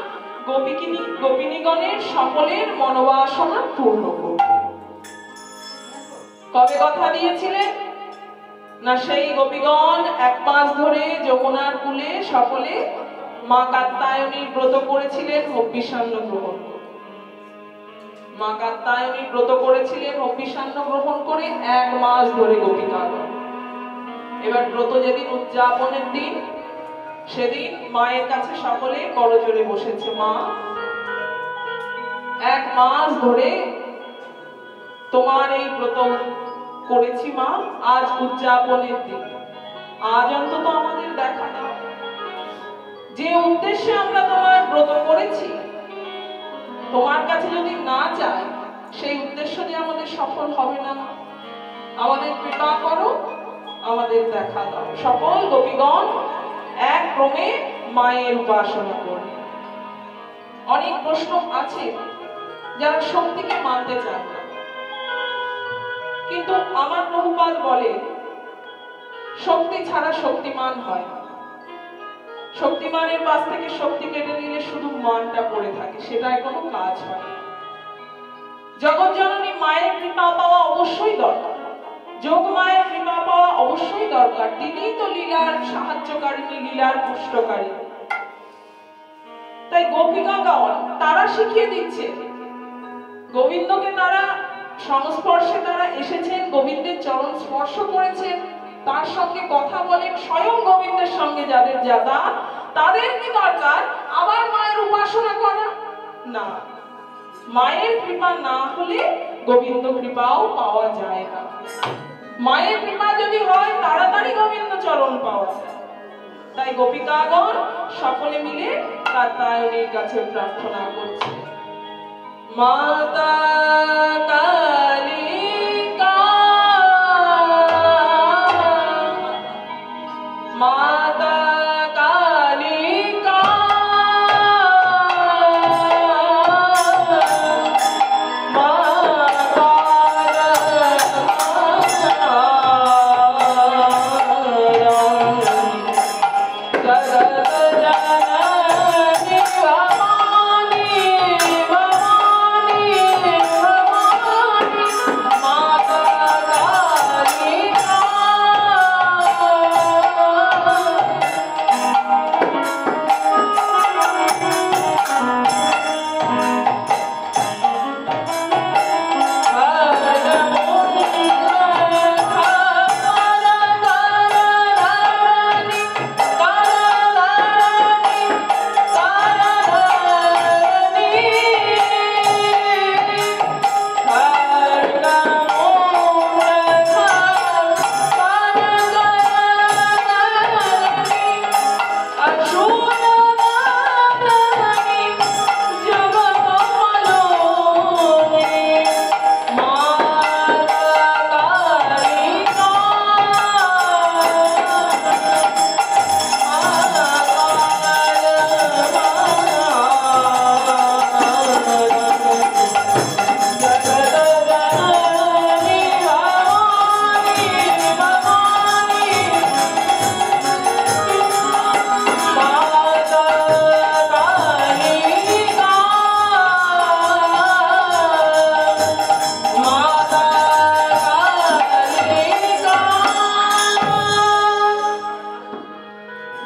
গোপিনীগণের সকলের মনোবাসনা পূর্ণ করব। কবে কথা দিয়েছিলেন? না সেই গোপীগণ 1 মাস ধরে যমুনার কূলে সকলে মা কাত্যায়নীর ব্রত করেছিলেন হবিষ্যান্ন গ্রহণ করে। মা কাত্যায়নীর ব্রত করেছিলেন হবিষ্যান্ন গ্রহণ করে 1 মাস ধরে গোপিকাগণ। এবার ব্রত যেদিন উদযাপনের দিন, সেদিন মায়ের কাছে সকলে করজোড়ে বসেছে, মা 1 মাস ধরে তোমার এই ব্রত করেছি মা, আজ উদযাপনের দিন, আজ অন্তত আমাদের দেখা দাও। যে উদ্দেশ্যে আমরা তোমার ব্রত করেছি, তোমার কাছে যদি না চাই, সেই উদ্দেশ্য যে আমাদের সফল হবে না মা, আমাদের কৃপা করো, আমাদের দেখা দাও। সকল গোপীগণ এক ক্রমে মায়ের উপাসনা করে। অনেক প্রশ্ন আছে যারা শক্তিকে মানতে চায় না, কিন্তু আমার প্রভুপাদ বলে শক্তি ছাড়া শক্তিমান হয় না। শক্তিমানের পাশ থেকে শক্তি কেটে নিলে শুধু মানটা পড়ে থাকে, সেটাই কোনো কাজ হয় না। জগৎ জননী মায়ের কৃপা পাওয়া অবশ্যই দরকার, যোগ মায়ের কৃপা পাওয়া অবশ্যই দরকার। তিনিই তো লীলার সাহায্যকারিণী, লীলার পুষ্টকারী। তাই গোপিকাগণ তারা শিখিয়ে দিচ্ছে গোবিন্দকে, তারা সংস্পর্শে তারা এসেছেন, গোবিন্দের চরণ স্পর্শ করেছেন, তার সঙ্গে কথা বলেন, স্বয়ং গোবিন্দের সঙ্গে যাদের যাতায়াত, তাদের কি দরকার আবার মায়ের উপাসনা করা? না, মায়ের কৃপা না হলে গোবিন্দ কৃপাও পাওয়া যায় না। মায়ের কৃপা যদি হয় তাড়াতাড়ি গোবিন্দ চরণ পাওয়া যায়। তাই গোপিকাগণ সকলে মিলে কাত্যায়নীর কাছে প্রার্থনা করছে, মাতা কালিকা, মাতা কালিকা, মাতা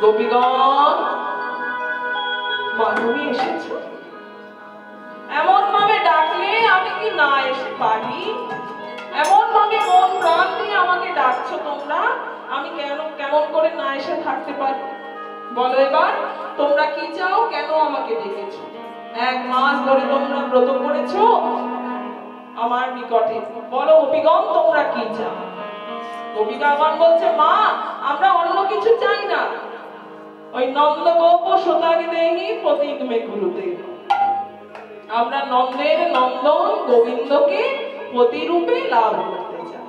গোপীগণ, মা তুমি এসেছো, এমন ভাবে ডাকলে আমি কি না এসে পারি? এমন ভাবে মন প্রাণ দিয়ে আমাকে ডাকছো তোমরা, আমি কেমন করে না এসে থাকতে পারি? বলো এবার তোমরা কি চাও, কেন আমাকে ডেকেছো? 1 মাস ধরে তোমরা ব্রত করেছো আমার নিকটে, বলো গোপীগণ তোমরা কি চাও? গোপিকাগণ বলছে, মা আমরা অন্য কিছু চাই না, ওই নন্দ গোপ সোতাকে দেহি প্রতীক মে গুরুতে, আমরা নন্দের নন্দন গোবিন্দকে প্রতিরূপে লাভ করতে চাই।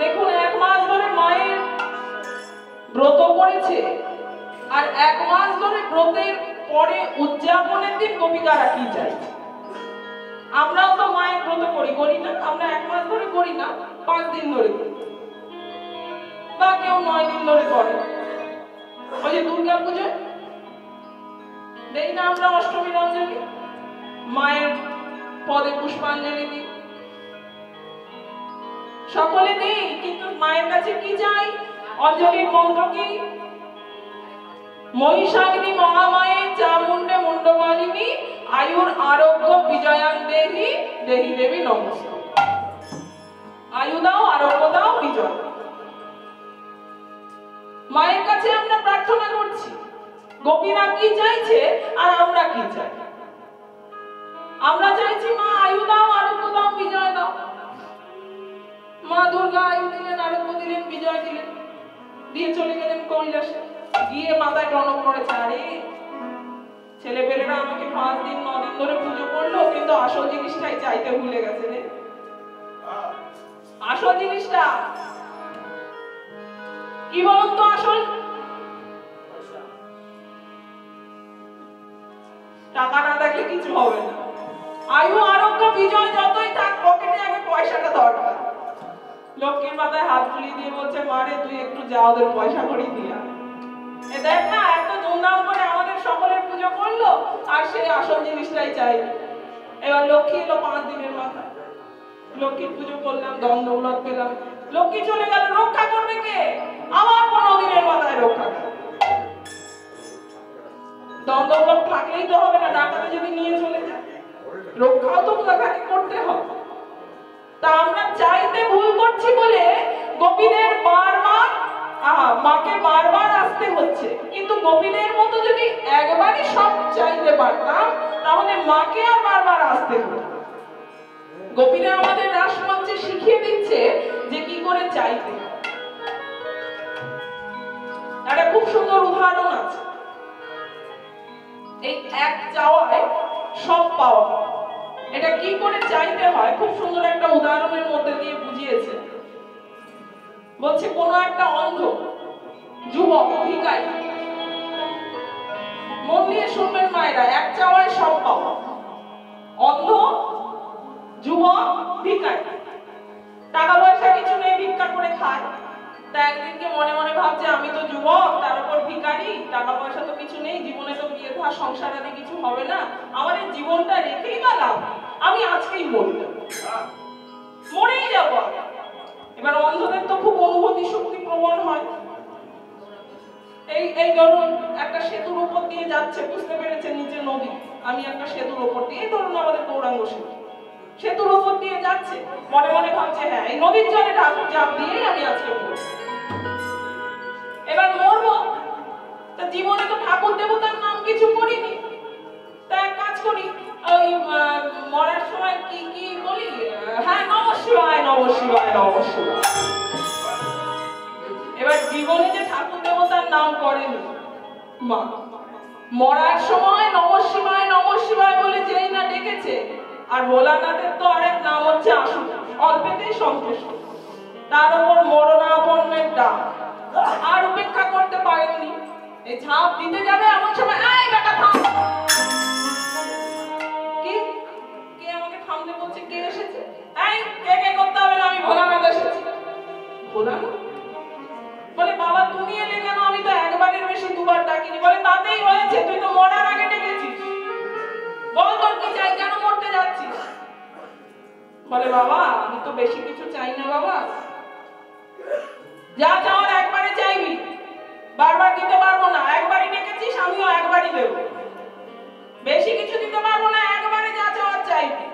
দেখুন 1 মাস ধরে মায়ের ব্রত করেছে, আর 1 মাস ধরে ব্রতের পরে উদযাপনের দিন গোপিকারা কি চাইছে? আমরাও তো মায়ের ব্রত করি না, আমরা 1 মাস ধরে করি না, 5 দিন ধরে করি, বা কেউ 9 দিন ধরে করে। ওই যে দুর্গা পুজো দেই না আমরা অষ্টমীর অঞ্জলি, মায়ের পদে পুষ্পাঞ্জলি দিই, সকলে দিই, কিন্তু মায়ের কাছে কি চাই? অঞ্জলির মন্ত্র কি? মহিষাগ্নি মহামায়ে চামুণ্ডে মুন্ডমালিনী আয়ুর আরোগ্য বিজয়াং দেহি দেহি দেবী নমস্তে। আয়ু দাও, আরোগ্য দাও, বিজয়। মায়ের কাছে আমরা প্রার্থনা করছি। গোপীরা কি চাইছে আর আমরা কি চাই? আমরা চাইছি মা আয়ু দাও, আরোগ্য দাও, বিজয় দাও। মা দুর্গা আয়ু দিলেন, আরোগ্য দিলেন, বিজয় দিলেন, দিয়ে চলে গেলেন কৈলাসে। গিয়ে মাথায় টনক করেছে, আরে ছেলেপেলেরা আমাকে 5 দিন 9 দিন ধরে পুজো করলো, কিন্তু আসল জিনিসটাই চাইতে ভুলে গেছে রে। আসল জিনিসটা কি বলুন তো? আসল টাকা না থাকলে কিছু হবে না। আয়ু আরোগ্য বিজয় যতই থাক, পকেটে আগে পয়সাটা দরকার। লক্ষ্মীর মাথায় হাত বুলিয়ে দিয়ে বলছে, মারে তুই একটু যা, ওদের পয়সা করি দিয়া। এ দেখ না, এত ধুমধাম করে আমাদের সকলের পুজো করলো, আর সেই আসল জিনিসটাই চাই। এবার লক্ষ্মী এলো 5 দিনের মাথায়, লক্ষ্মীর পুজো করলাম, ধন দৌলত পেলাম, লক্ষ্মী চলে গেল, রক্ষা করবে কে? আবার 15 দিনের মাথায় রক্ষা করবে। ধন দৌলত থাকলেই তো হবে না, ডাকাতে যদি নিয়ে চলে যায়, রক্ষাও তো তাকে করতে হবে। তা আমরা চাইতে ভুল করছি বলে গোপীদের বারবার মাকে বারবার আসতে হচ্ছে। কিন্তু গোপীদের মতো যদি একবারই সব চাইতে পারতাম, তাহলে মাকে আর বারবার আসতে হতো। গোপীরা আমাদের রাসমঞ্চে শিখিয়ে দিচ্ছে যে কি করে চাইতে। একটা খুব সুন্দর উদাহরণ আছে, এই এক চাওয়ায় সব পাওয়া। এটা কি করে চাইতে হয় খুব সুন্দর একটা উদাহরণের মধ্যে দিয়ে বুঝিয়েছে। বলছে কোন একটা অন্ধ যুবক ভিখারি, মন দিয়ে শুনবেন মায়েরা, এক চাওয়ায় সব পাওয়া। অন্ধ যুবক ভিখারি, টাকা পয়সা কিছু নেই, ভিক্ষা করে খায়। তা একদিনকে মনে মনে ভাবছে, আমি তো যুবক, তার উপর ভিখারি, টাকা পয়সা তো কিছু নেই, জীবনে তো বিয়ে থা সংসার আদি কিছু হবে না, আমার এই জীবনটা রেখেই বা লাভ, আমি আজকেই মরে যাব, মরেই যাবো। এবার অন্ধদের তো খুব অনুভূতি শক্তি প্রবল হয়। এই ধরুন একটা সেতুর উপর দিয়ে যাচ্ছে, বুঝতে পেরেছে নিচে নদী, আমি একটা সেতুর উপর দিয়ে, এই ধরুন আমাদের গৌরাঙ্গ সেতু, সেতুর উপর দিয়ে যাচ্ছে, মনে মনে ভাবছে, হ্যাঁ এই নদীর জলে চাপ দিয়েই আমি আজকে মরবো। এবার মরবো, তা জীবনে তো ঠাকুর দেবতার নাম কিছু করিনি, তা এক কাজ করি, ওই মরার সময় কি কি বলি, হ্যাঁ নমঃ শিবায়, নমঃ শিবায়, নমঃ শিবায়। এবার জীবনে যে ঠাকুর দেবতার নাম করেনি মা, মরার সময় নমঃ শিবায়, নমঃ শিবায় বলে যেই না ডেকেছে, আর ভোলানাথের তো আরেক নাম হচ্ছে আশুতোষ, অল্পেতেই সন্তুষ্ট, তার উপর মরণাপন্নের ডাক, আর উপেক্ষা করতে পারেননি। এই ঝাঁপ দিতে যাবে, এমন সময় এই বেটা থাম। কি কে আমাকে থামতে বলছে? কে এসেছে? এই কে কে করতে হবে না, আমি ভোলানাথ এসেছি। ভোলানাথ বলে, বাবা তুমি এলে কেন? আমি তো একবারের বেশি দুবার ডাকিনি। বলে, তাতেই হয়েছে, তুই তো মরার আগে ডেকেছিস, বল তোর কি চাই, কেন মরতে যাচ্ছিস? বলে, বাবা আমি তো বেশি কিছু চাই না বাবা, যা চাওয়ার একবারে চাইবি, বারবার দিতে পারবো না, একবারই ডেকেছিস, আমিও একবারই দেবো, বেশি কিছু দিতে পারবো না, একবারে যা চাওয়ার চাইবি।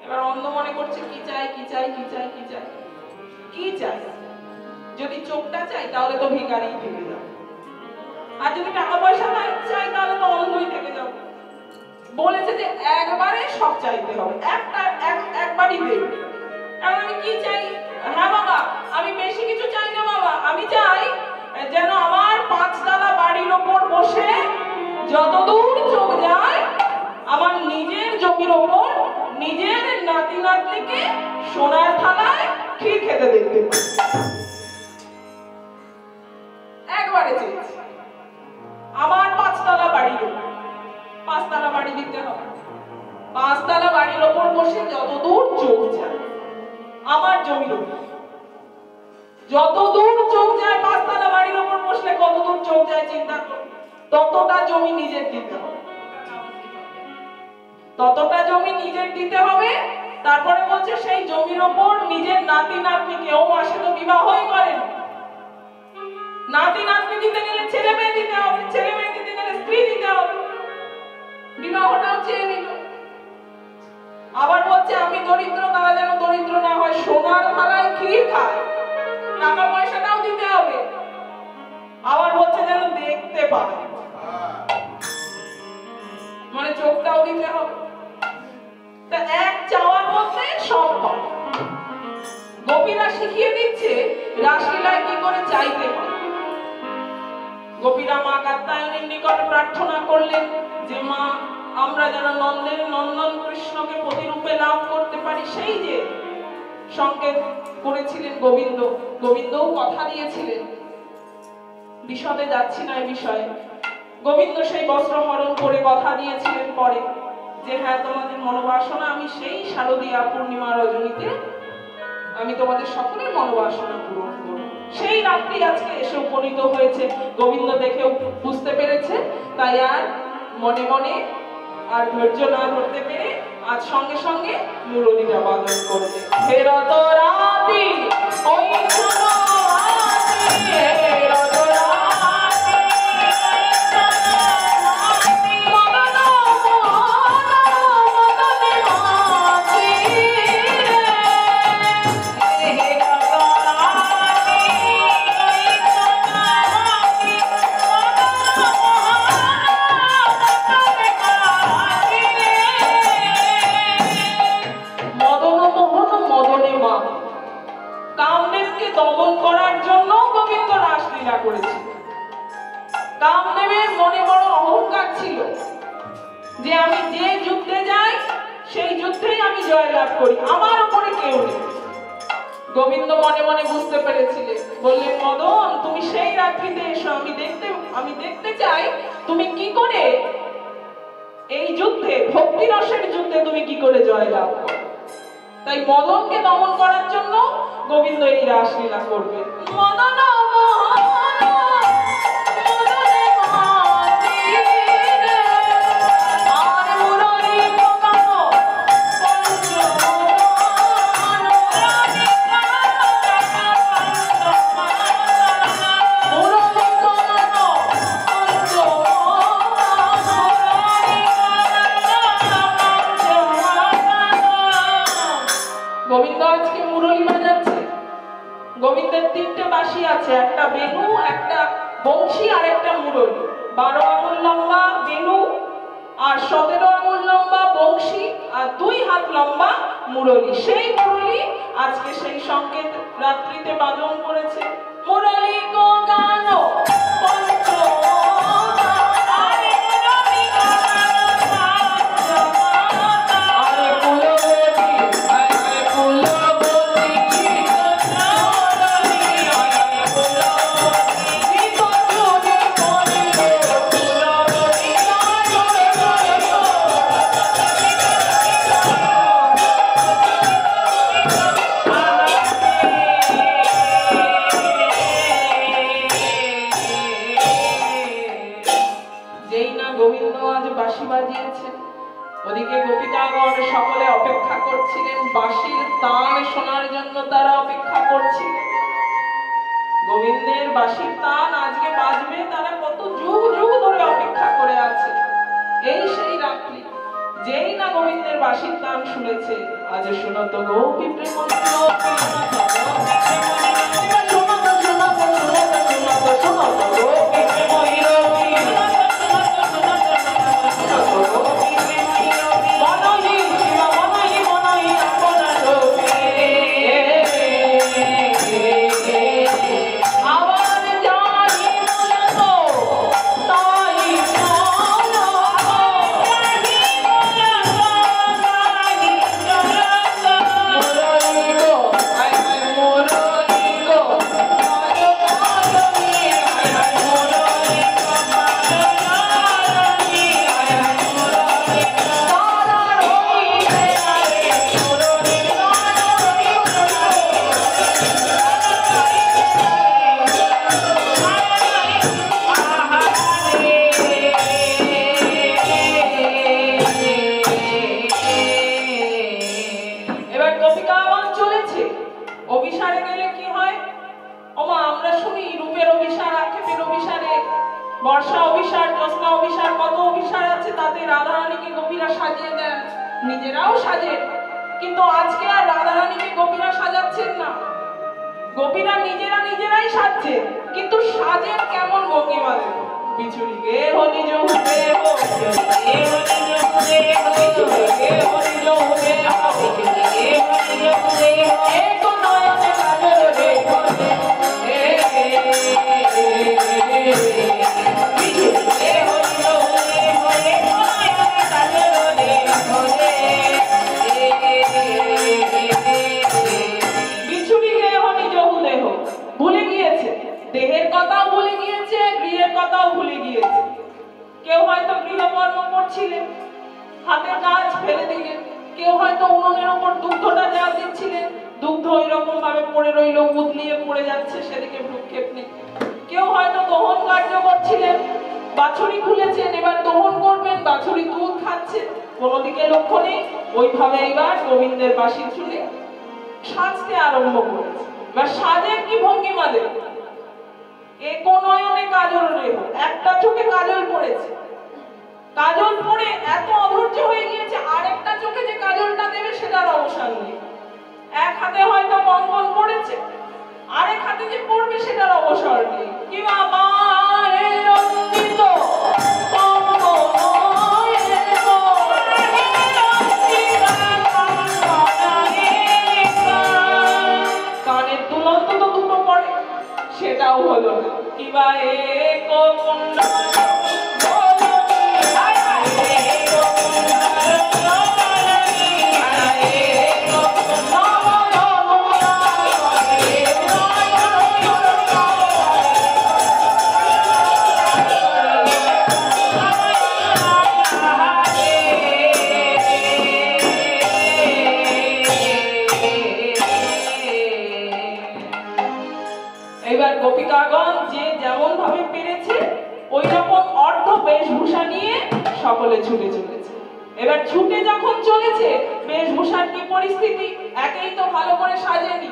এবার অন্ধ মনে করছে, কি চাই কি চাই কি চাই কি চাই কি চাই, যদি চোখটা চাই তাহলে তো ভিখারি থেকে যাবো, আর যদি টাকা পয়সা না চাই তাহলে তো অন্ধই থেকে যাবো। বলেছে যে একবারে সব চাইতে হবে, একবারই দেবে। এখন আমি কি চাই? হ্যাঁ বাবা আমি বেশি কিছু চাই না বাবা, আমি চাই যেন আমার 5 তলা বাড়ির ওপর বসে যতদূর চোখ যায় আমার নিজের জমির ওপর নিজের নাতি নাতনিকে সোনার থালায় ক্ষীর খেতে দেখতে পাই। একবারে চেয়েছি আমার 5 তলা বাড়ির ওপর, 5 তলা বাড়ি দিতে হবে, 5 তলা বাড়ির ওপর বসে যতদূর চোখ যায় আমার জমির ওপর। যত দূর চোখ যায়, পাঁচতলা বাড়ির উপর বসলে কত দূর চোখ যায় চিন্তা করো। ততটা জমি নিজের দিতে হবে, ততটা জমি নিজের দিতে হবে। তারপরে বলছে সেই জমির ওপর নিজের নাতি নাতনি, কেউ মাসে তো বিবাহই করেন, নাতি নাতনি দিতে গেলে ছেলে মেয়ে দিতে হবে, ছেলে মেয়ে দিতে গেলে স্ত্রী দিতে হবে, বিবাহটাও চেয়ে নিল। আবার বলছে আমি দরিদ্র, তারা যেন দরিদ্র না হয়, সোনার থালায় ক্ষীর খায়, টাকা পয়সাটাও দিতে হবে। আবার বলছে যেন দেখতে পায়, মানে চোখটাও দিতে হবে। তা এক চাওয়ার মধ্যে সব পায়। গোপীরা শিখিয়ে দিচ্ছে রাসলীলায় কি করে চাইতে হয়। গোপীরা মা কাত্যায়নীর নিকট প্রার্থনা করলেন যে মা, আমরা যেন নন্দের নন্দন কৃষ্ণকে প্রতিরূপে লাভ করতে পারি। সেই যে সংকেত করেছিলেন গোবিন্দ, গোবিন্দও কথা দিয়েছিলেন। বিশদে যাচ্ছি না এই বিষয়ে। গোবিন্দ সেই বস্ত্র হরণ করে কথা দিয়েছিলেন পরে যে হ্যাঁ, তোমাদের মনোবাসনা আমি সেই শারদীয়া পূর্ণিমা রজনীতে আমি তোমাদের সকলের মনোবাসনা পূরণ করব। সেই রাত্রি আজকে এসে উপনীত হয়েছে। গোবিন্দ দেখেও বুঝতে পেরেছে, তাই আর মনে মনে আর ধৈর্য না ধরতে পেরে আজ সঙ্গে সঙ্গে মুরলীটা বাদন করবে। ফেরত রাতি ওই শোনো আতি, ফেরত দমন করার জন্য গোবিন্দ রাসলীলা করেছিল। কামদেবের মনে বড় অহংকার ছিল যে আমি যে যুদ্ধে যাই সেই যুদ্ধেই আমি জয়লাভ করি, আমার উপরে কেউ নেই। গোবিন্দ মনে মনে বুঝতে পেরেছিলেন, বললেন মদন তুমি সেই রাত্রিতে এসো, আমি দেখতে চাই তুমি কি করে এই যুদ্ধে, ভক্তি রসের যুদ্ধে তুমি কি করে জয়লাভ করো। তাই মদনকে দমন করার জন্য গোবিন্দ এই রাসলীলা করবে। মদন গোবিন্দ আজকে মুরলী বাজাচ্ছে। গোবিন্দের তিনটে বাঁশি আছে, একটা বেনু, একটা বংশী আর একটা মুরলী। 12 আঙুল লম্বা বেনু আর 17 আঙুল লম্বা বংশী আর 2 হাত লম্বা মুরলী। সেই মুরলী আজকে সেই সংকেত রাত্রিতে বাদন করেছে। মুরলী গো গানো পঞ্চ ওদিকে গোপিকাগণ সকলে অপেক্ষা করছিলেন, বাঁশির তান শোনার জন্য তারা অপেক্ষা করছিলেন। গোবিন্দের বাঁশির তান আজকে বাজবে, তারা কত যুগ যুগ ধরে অপেক্ষা করে আছে। এই সেই রাত্রি, যেই না গোবিন্দের বাঁশির তান শুনেছে, আজ শুনত গোপী প্রেম Thank you. অভিসারে গেলে কি হয়? ওমা আমরা শুনি রূপের অভিসার, আক্ষেপের অভিসারে, বর্ষা অভিসার, জ্যোৎস্না অভিসার, কত অভিসার আছে। তাতে রাধারানীকে গোপীরা সাজিয়ে দেন, নিজেরাও সাজে। কিন্তু আজকে আর রাধারানীকে গোপীরা সাজাচ্ছেন না, গোপীরা নিজেরাই সাজছে। কিন্তু সাজের কেমন ভঙ্গিমা দেব? বিছুরি গে হলি জো হুবে হো, গে হলি জো হুবে হো, গে হলি জো হুবে হো, গে হলি জো হুবে হো, এক নয়নে কাজল রে হলে, বিছুরি গে হলি জো হুবে হো, এক নয়নে কাজল রে হলে, বিছুরি গে হলি জো হুবে হো। ভুলে গিয়েছে, দেহের কথাও ভুলে গিয়েছে, গৃহের কথাও ভুলে গিয়েছে। কেউ হয়তো গৃহকর্ম করছিলেন, হাতের কাজ ফেলে দিলেন। কেউ হয়তো উনুনের উপর দুগ্ধটা জাল দিচ্ছিলেন, দুগ্ধ ওই রকম ভাবে পড়ে রইল, উতলিয়ে পড়ে যাচ্ছে, সেদিকে ভ্রুক্ষেপ নেই। কেউ হয়তো দহন কার্য করছিলেন, বাছুরি খুলেছেন, এবার দহন করবেন, বাছুরি দুধ খাচ্ছে, কোনো দিকে লক্ষ্য নেই। ওইভাবে এবার গোবিন্দের বাঁশির চুলে সাজতে আরম্ভ করেছে। এবার সাজের কি ভঙ্গিমা দেব? এক নয়নে কাজল রেহ, একটা চোখে কাজল পড়েছে, কাজল পড়ে এত অধৈর্য হয়ে গিয়েছে, আরেকটা চোখে যে কাজলটা দেবে সেটার অবসান নেই। এক হাতে হয়তো কঙ্কন পড়েছে, আরেক হাতে যে পড়বে সেটার অবসর নেই। কি বাবা রঞ্জিত কানের দুলন্ত তো দুটো পড়ে, সেটাও হলো না। কিবা এক কুণ্ডল এবার গোপিকাগণ যে যেমন ভাবে পেরেছে ওই রকম অর্ধ বেশভূষা নিয়ে সকলে ছুটে চলেছে। এবার ছুটে যখন চলেছে, বেশভূষার কি পরিস্থিতি? একেই তো ভালো করে সাজেনি,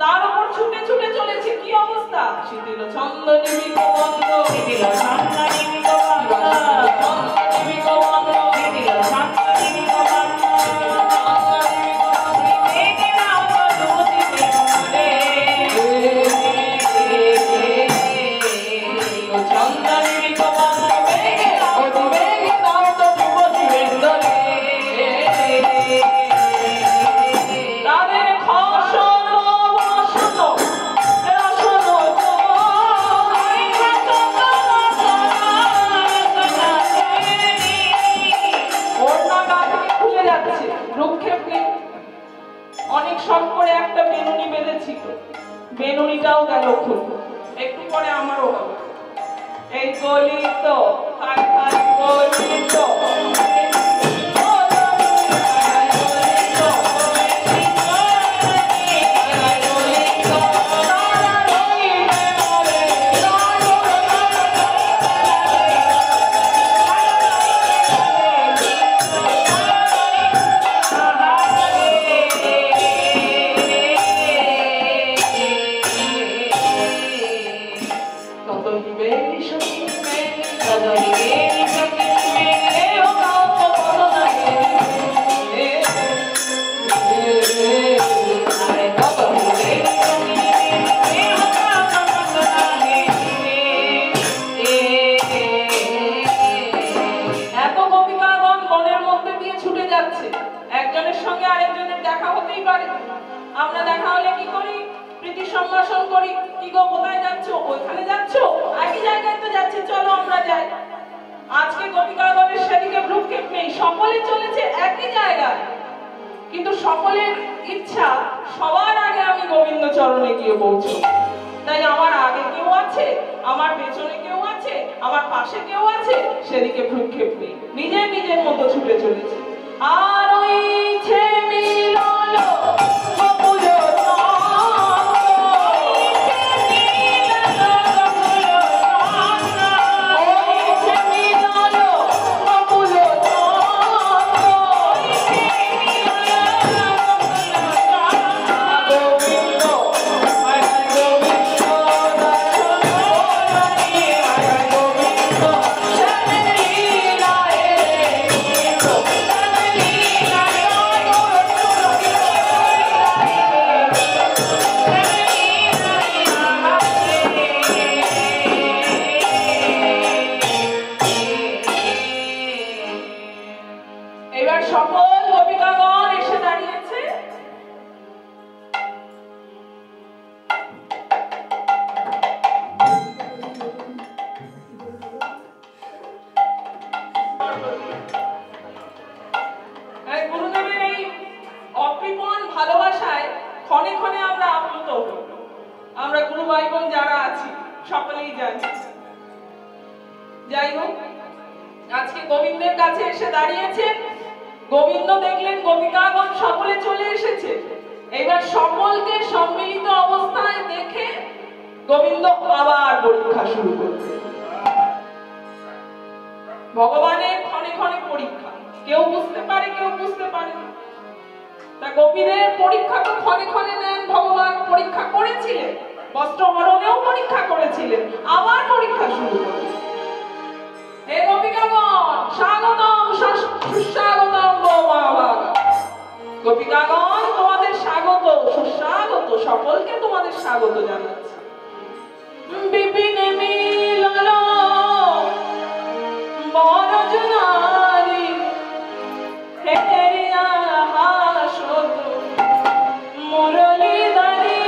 তার উপর ছুটে ছুটে চলেছে, কি অবস্থা? শিথিল ছন্দ নিবিক বন্ধ, শিথিল ছন্দ নিবিক বন্ধ, ছন্দ নিবিক বন্ধ, শিথিল ছন্দ নিবিক বন্ধ, অনেক শখ করে একটা বেনুনি বেঁধেছিল, বেনুনিটাও গেল খুলবো, একটু পরে আমারও হবে। এই গলিত হাই হাই গলিত একজনের সঙ্গে আরেকজনের দেখা হতেই পারে। আমরা দেখা হলে কি করি? প্রীতি সম্ভাষণ করি। কি গো, কোথায় যাচ্ছ? ওইখানে যাচ্ছ? একই জায়গায় তো যাচ্ছে, চলো আমরা যাই। আজকে গোপিকাগণের সেদিকে ভ্রুক্ষেপ নেই, সকলে চলেছে একই জায়গায়, কিন্তু সকলের ইচ্ছা সবার আগে আমি গোবিন্দ চরণে গিয়ে পৌঁছব। তাই আমার আগে কেউ আছে, আমার পেছনে কেউ আছে, আমার পাশে কেউ আছে, সেদিকে ভ্রুক্ষেপ নেই, নিজের নিজের মতো ছুটে চলেছে। আর ওই মিলল বকুল গোবিন্দ ক্ষণে ক্ষণে আমরা আপ্লুত হই। আমরা গুরু ভাই বোন যারা আছি সকলেই জানি। যাই হোক, আজকে গোবিন্দের কাছে এসে দাঁড়িয়েছেন। গোবিন্দ দেখলেন গোপিকাগণ সকলে চলে এসেছে। এবার সকলকে সম্মিলিত অবস্থায় দেখে গোবিন্দ আবার পরীক্ষা শুরু করলেন। ভগবানের ক্ষণে ক্ষণে পরীক্ষা, কেউ বুঝতে পারে কেউ বুঝতে পারে না। তা গোপীদের পরীক্ষা তো ক্ষণে ক্ষণে নেন ভগবান। পরীক্ষা করেছিলেন, বস্ত্রহরণেও পরীক্ষা করেছিলেন, আবার পরীক্ষা শুরু করলেন। হে গোপিকাগণ, স্বাগতম সুস্বাগতম গো বাবা। গোপিকাগণ, তোমাদের স্বাগত, সুস্বাগত, সকলকে তোমাদের স্বাগত জানাচ্ছি। বিপিনে মিলন বরজনারি হেরিয়া হাসত মুরলীধরি।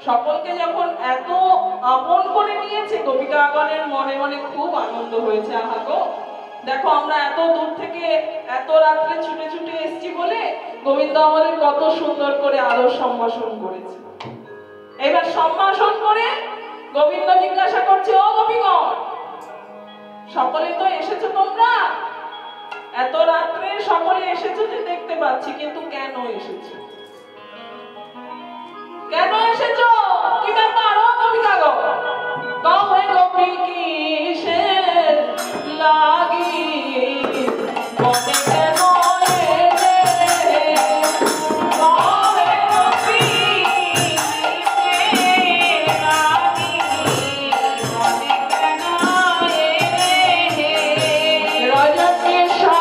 সকলকে যখন এত আপন করে নিয়েছে, গোপিকাগণের মনে মনে খুব আনন্দ হয়েছে। আহা গো, দেখো আমরা এত দূর থেকে এত রাত্রে ছুটে ছুটে এসেছি বলে গোবিন্দ আমাদের কত সুন্দর করে আদর সম্ভাষণ করেছে। এবার সম্ভাষণ করে গোবিন্দ জিজ্ঞাসা করছে, ও গোপীগণ, সকলে তো এসেছো তোমরা, এত রাত্রে সকলে এসেছো যে দেখতে পাচ্ছি, কিন্তু কেন এসেছো? কেন এসেছো? কি ব্যাপার ও গোপিকাগণ? কও হে গোপী কিসের লাগি মনে কেন এলে? কও হে গোপী কিসের লাগি মনে কেন এলে? রজনীশা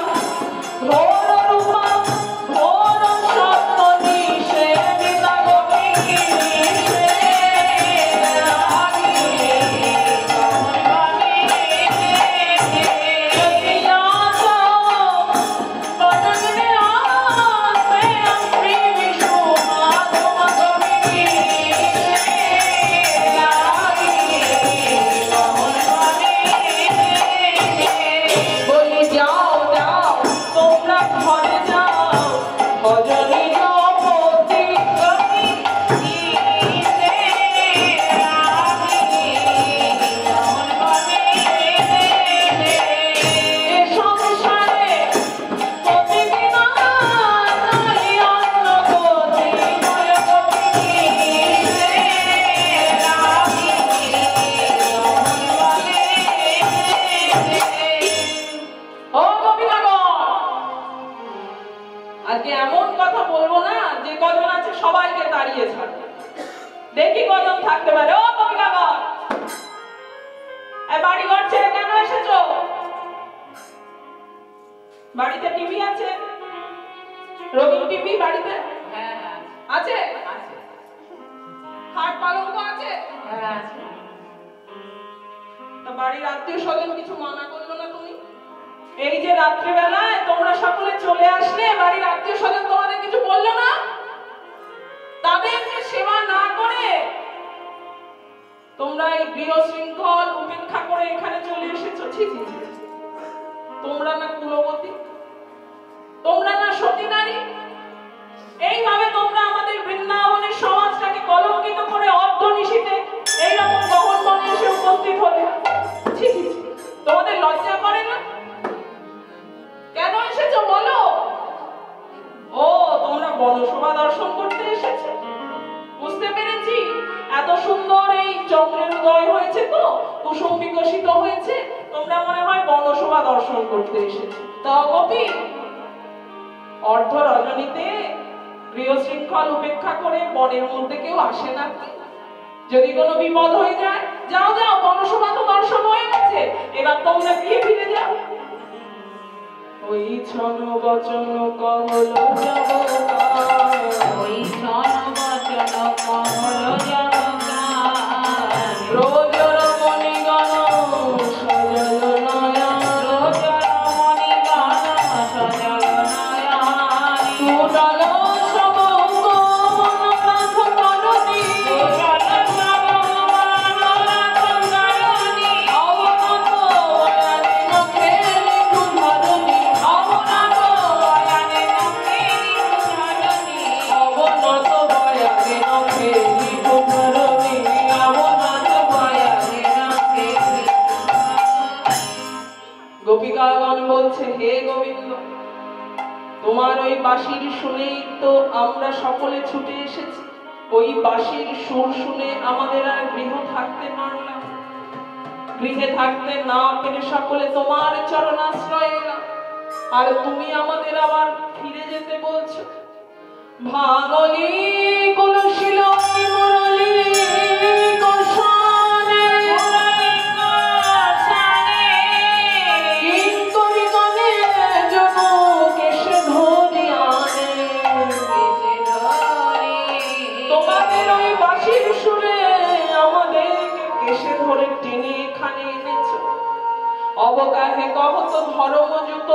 ঘোর রূপা ঘোর সত্য নিষেধিতা গোপী কিসের লাগি বলবো না, যে কজন আছে সবাইকে তাড়িয়ে ছাড়বে। দেখি কজন থাকতে পারে। ও কবিকাগর, এই বাড়ি ঘর ছেড়ে কেন এসেছো? বাড়িতে টিভি আছে? রঙিন টিভি বাড়িতে আছে? খাট পালঙ্ক আছে? তা বাড়ির আত্মীয় স্বজন কিছু মানা করলো না তুমি? এই যে রাত্রিবেলায় তোমরা সকলে চলে আসলে, বাড়ির আত্মীয় স্বজন তোমাদের কিছু বললো না? তাদেরকে সেবা না করে তোমরা এই গৃহ শৃঙ্খল উপেক্ষা করে এখানে চলে এসেছো। ছি ছি ছি, তোমরা না কুলবতী, তোমরা না সতী নারী? এইভাবে তোমরা আমাদের বৃন্দাবনের সমাজটাকে কলঙ্কিত করে অর্ধনিশীতে এইরকম গহন মনে এসে উপস্থিত হলে ছি ছি ছি, তোমাদের লজ্জা করে না? কেন এসেছো বলো? ও, তোমরা বনশোভা দর্শন করতে এসেছো, বুঝতে পেরেছি। এত সুন্দর এই চন্দ্রের উদয় হয়েছে, তো কুসুম বিকশিত হয়েছে, তোমরা মনে হয় বনশোভা দর্শন করতে এসেছো। তা গোপী, অর্ধ রজনীতে গৃহ শৃঙ্খল উপেক্ষা করে বনের মধ্যে কেউ আসে না? যদি কোনো বিপদ হয়ে যায়, যাও যাও, বনশোভা তো দর্শন হয়ে গেছে, এবার তোমরা গিয়ে ফিরে যাও। ওই ছন বচন কমল জগৎ, ওই ছন বচন কমল জগৎ, রোজর মণিগণ সজল নয়ন, রোজর মণিগণ সজল নয়ন, সুদল সমঙ্গ মনোনাথ করণী, সুদল সমঙ্গ মনোনাথ করণী, অবনত বয়ানে নখে লিখু ধরণী, অবনত বয়ানে নখে লিখু ধরণী, অবনত বয়ানে নখে লিখু ধরণী, অবনত বয়ানে নখে লিখু। গোপিকাগণ বলছে, হে গোবিন্দ, তোমার ওই বাঁশির শুনেই তো আমরা সকলে ছুটে এসেছি। ওই বাঁশির সুর শুনে আমাদের আর গৃহ থাকতে পারলাম, গৃহে থাকতে না পেরে সকলে তোমার চরণাশ্রয়ে এলাম, আর তুমি আমাদের আবার ফিরে যেতে বলছো। ভাঙলি কলশিল মুরলি কষানে, মুরলী কষানে, কিঙ্করি গণে জন কেশে ধরি আনে। কেশে ধরি, তোমাদের ওই বাঁশির সুরে আমাদেরকে কেশে ধরে টেনে এখানে এনেছো। অবকাহে কহত ধর্মযুত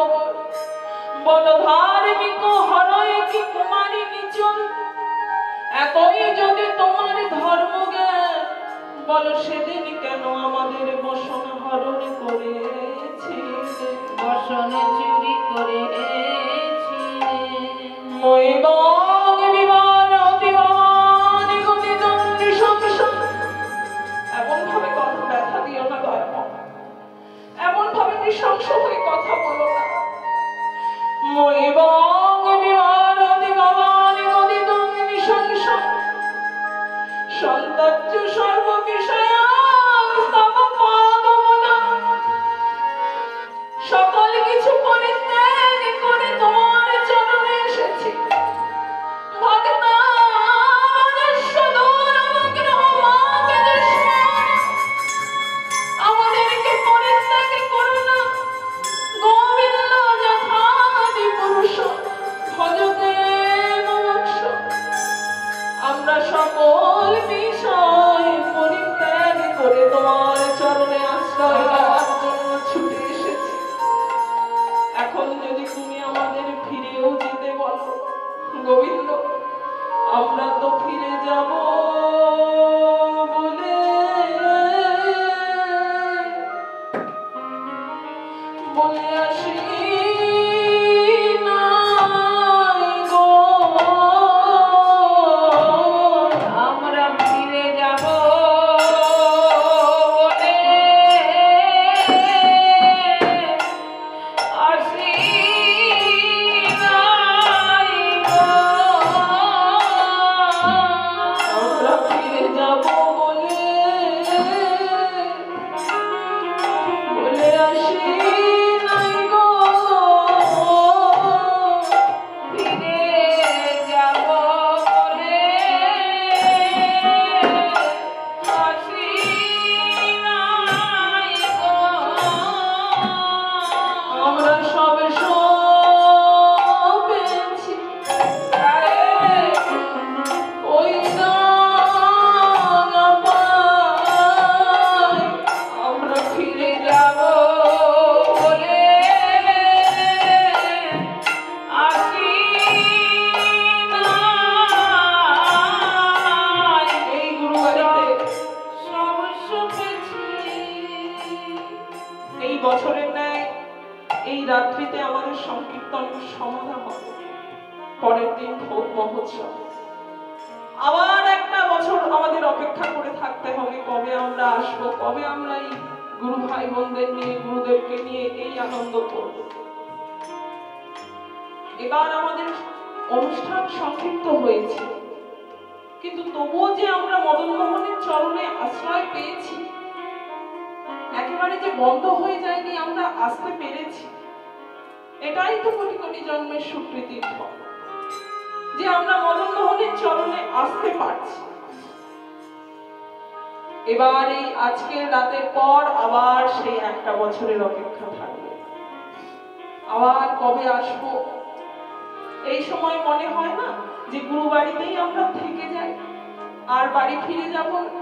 বল ধার্মিক হরয় কি কুমারী নিচল। এতই যদি তোমার ধর্মজ্ঞান, বল সেদিন কেন আমাদের বসন হরণ করেছিলে? বসন চুরি করেছিলে। মৈবং বিমান অতিমান গতিতং নৃশংসং। এমন ভাবে কথা ব্যথা দিও না দয়াময়, এমন ভাবে নৃশংস হয়ে কথা বলো না। মৈবং বিমান অতিমান গতিতং নৃশংসং সন্তচ্য সর্ব বিষয়াং স্তব পাদমূলং। সকল কিছু পরিত্যাগ করে তোমার চরণে এসেছি। ভক্তানামস্য দূরমগ্নঃ মাকে দুষ্মান। আমাদেরকে পরিত্যাগ করো না। গোবিন্দ যথাদি পুরুষ ভজতে মোক্ষ। আমরা সকল বিষয় পরিত্যাগ করে তোমার চরণে আশ্রয় দেওয়ার জন্য ছুটে এসেছি। এখন যদি তুমি আমাদের ফিরেও যেতে বলো গোবিন্দ, আমরা তো ফিরে যাব বলে বলে আসি নাই গো। আমরা ফিরে যাব বলে আসি নাই গো। আমরা ফিরে যাব বলে বলে আসি নাই গো। ফিরে এই বছরের ন্যায় এই রাত্রিতে আমাদের সংকীর্তন সমাধা হবে, পরের দিন ভোগ মহোৎসব। আবার একটা বছর আমাদের অপেক্ষা করে থাকতে হবে, কবে আমরা আসবো, কবে আমরা এই গুরু ভাই বোনদের নিয়ে, গুরুদেরকে নিয়ে এই আনন্দ করব। এবার আমাদের অনুষ্ঠান সংক্ষিপ্ত হয়েছে, কিন্তু তবুও যে আমরা মদন মোহনের চরণে আশ্রয় পেয়েছি, একেবারে যে বন্ধ হয়ে যায়নি, আমরা আসতে পেরেছি, এটাই তো কোটি কোটি জন্মের সুকৃতির ফল, যে আমরা মদন মোহনের চরণে আসতে পারছি। এবার এই আজকের রাতের পর আবার সেই একটা বছরের অপেক্ষা থাকবে, আবার কবে আসবো। এই সময় মনে হয় না যে গুরু বাড়িতেই আমরা থেকে যাই, আর বাড়ি ফিরে যাব না।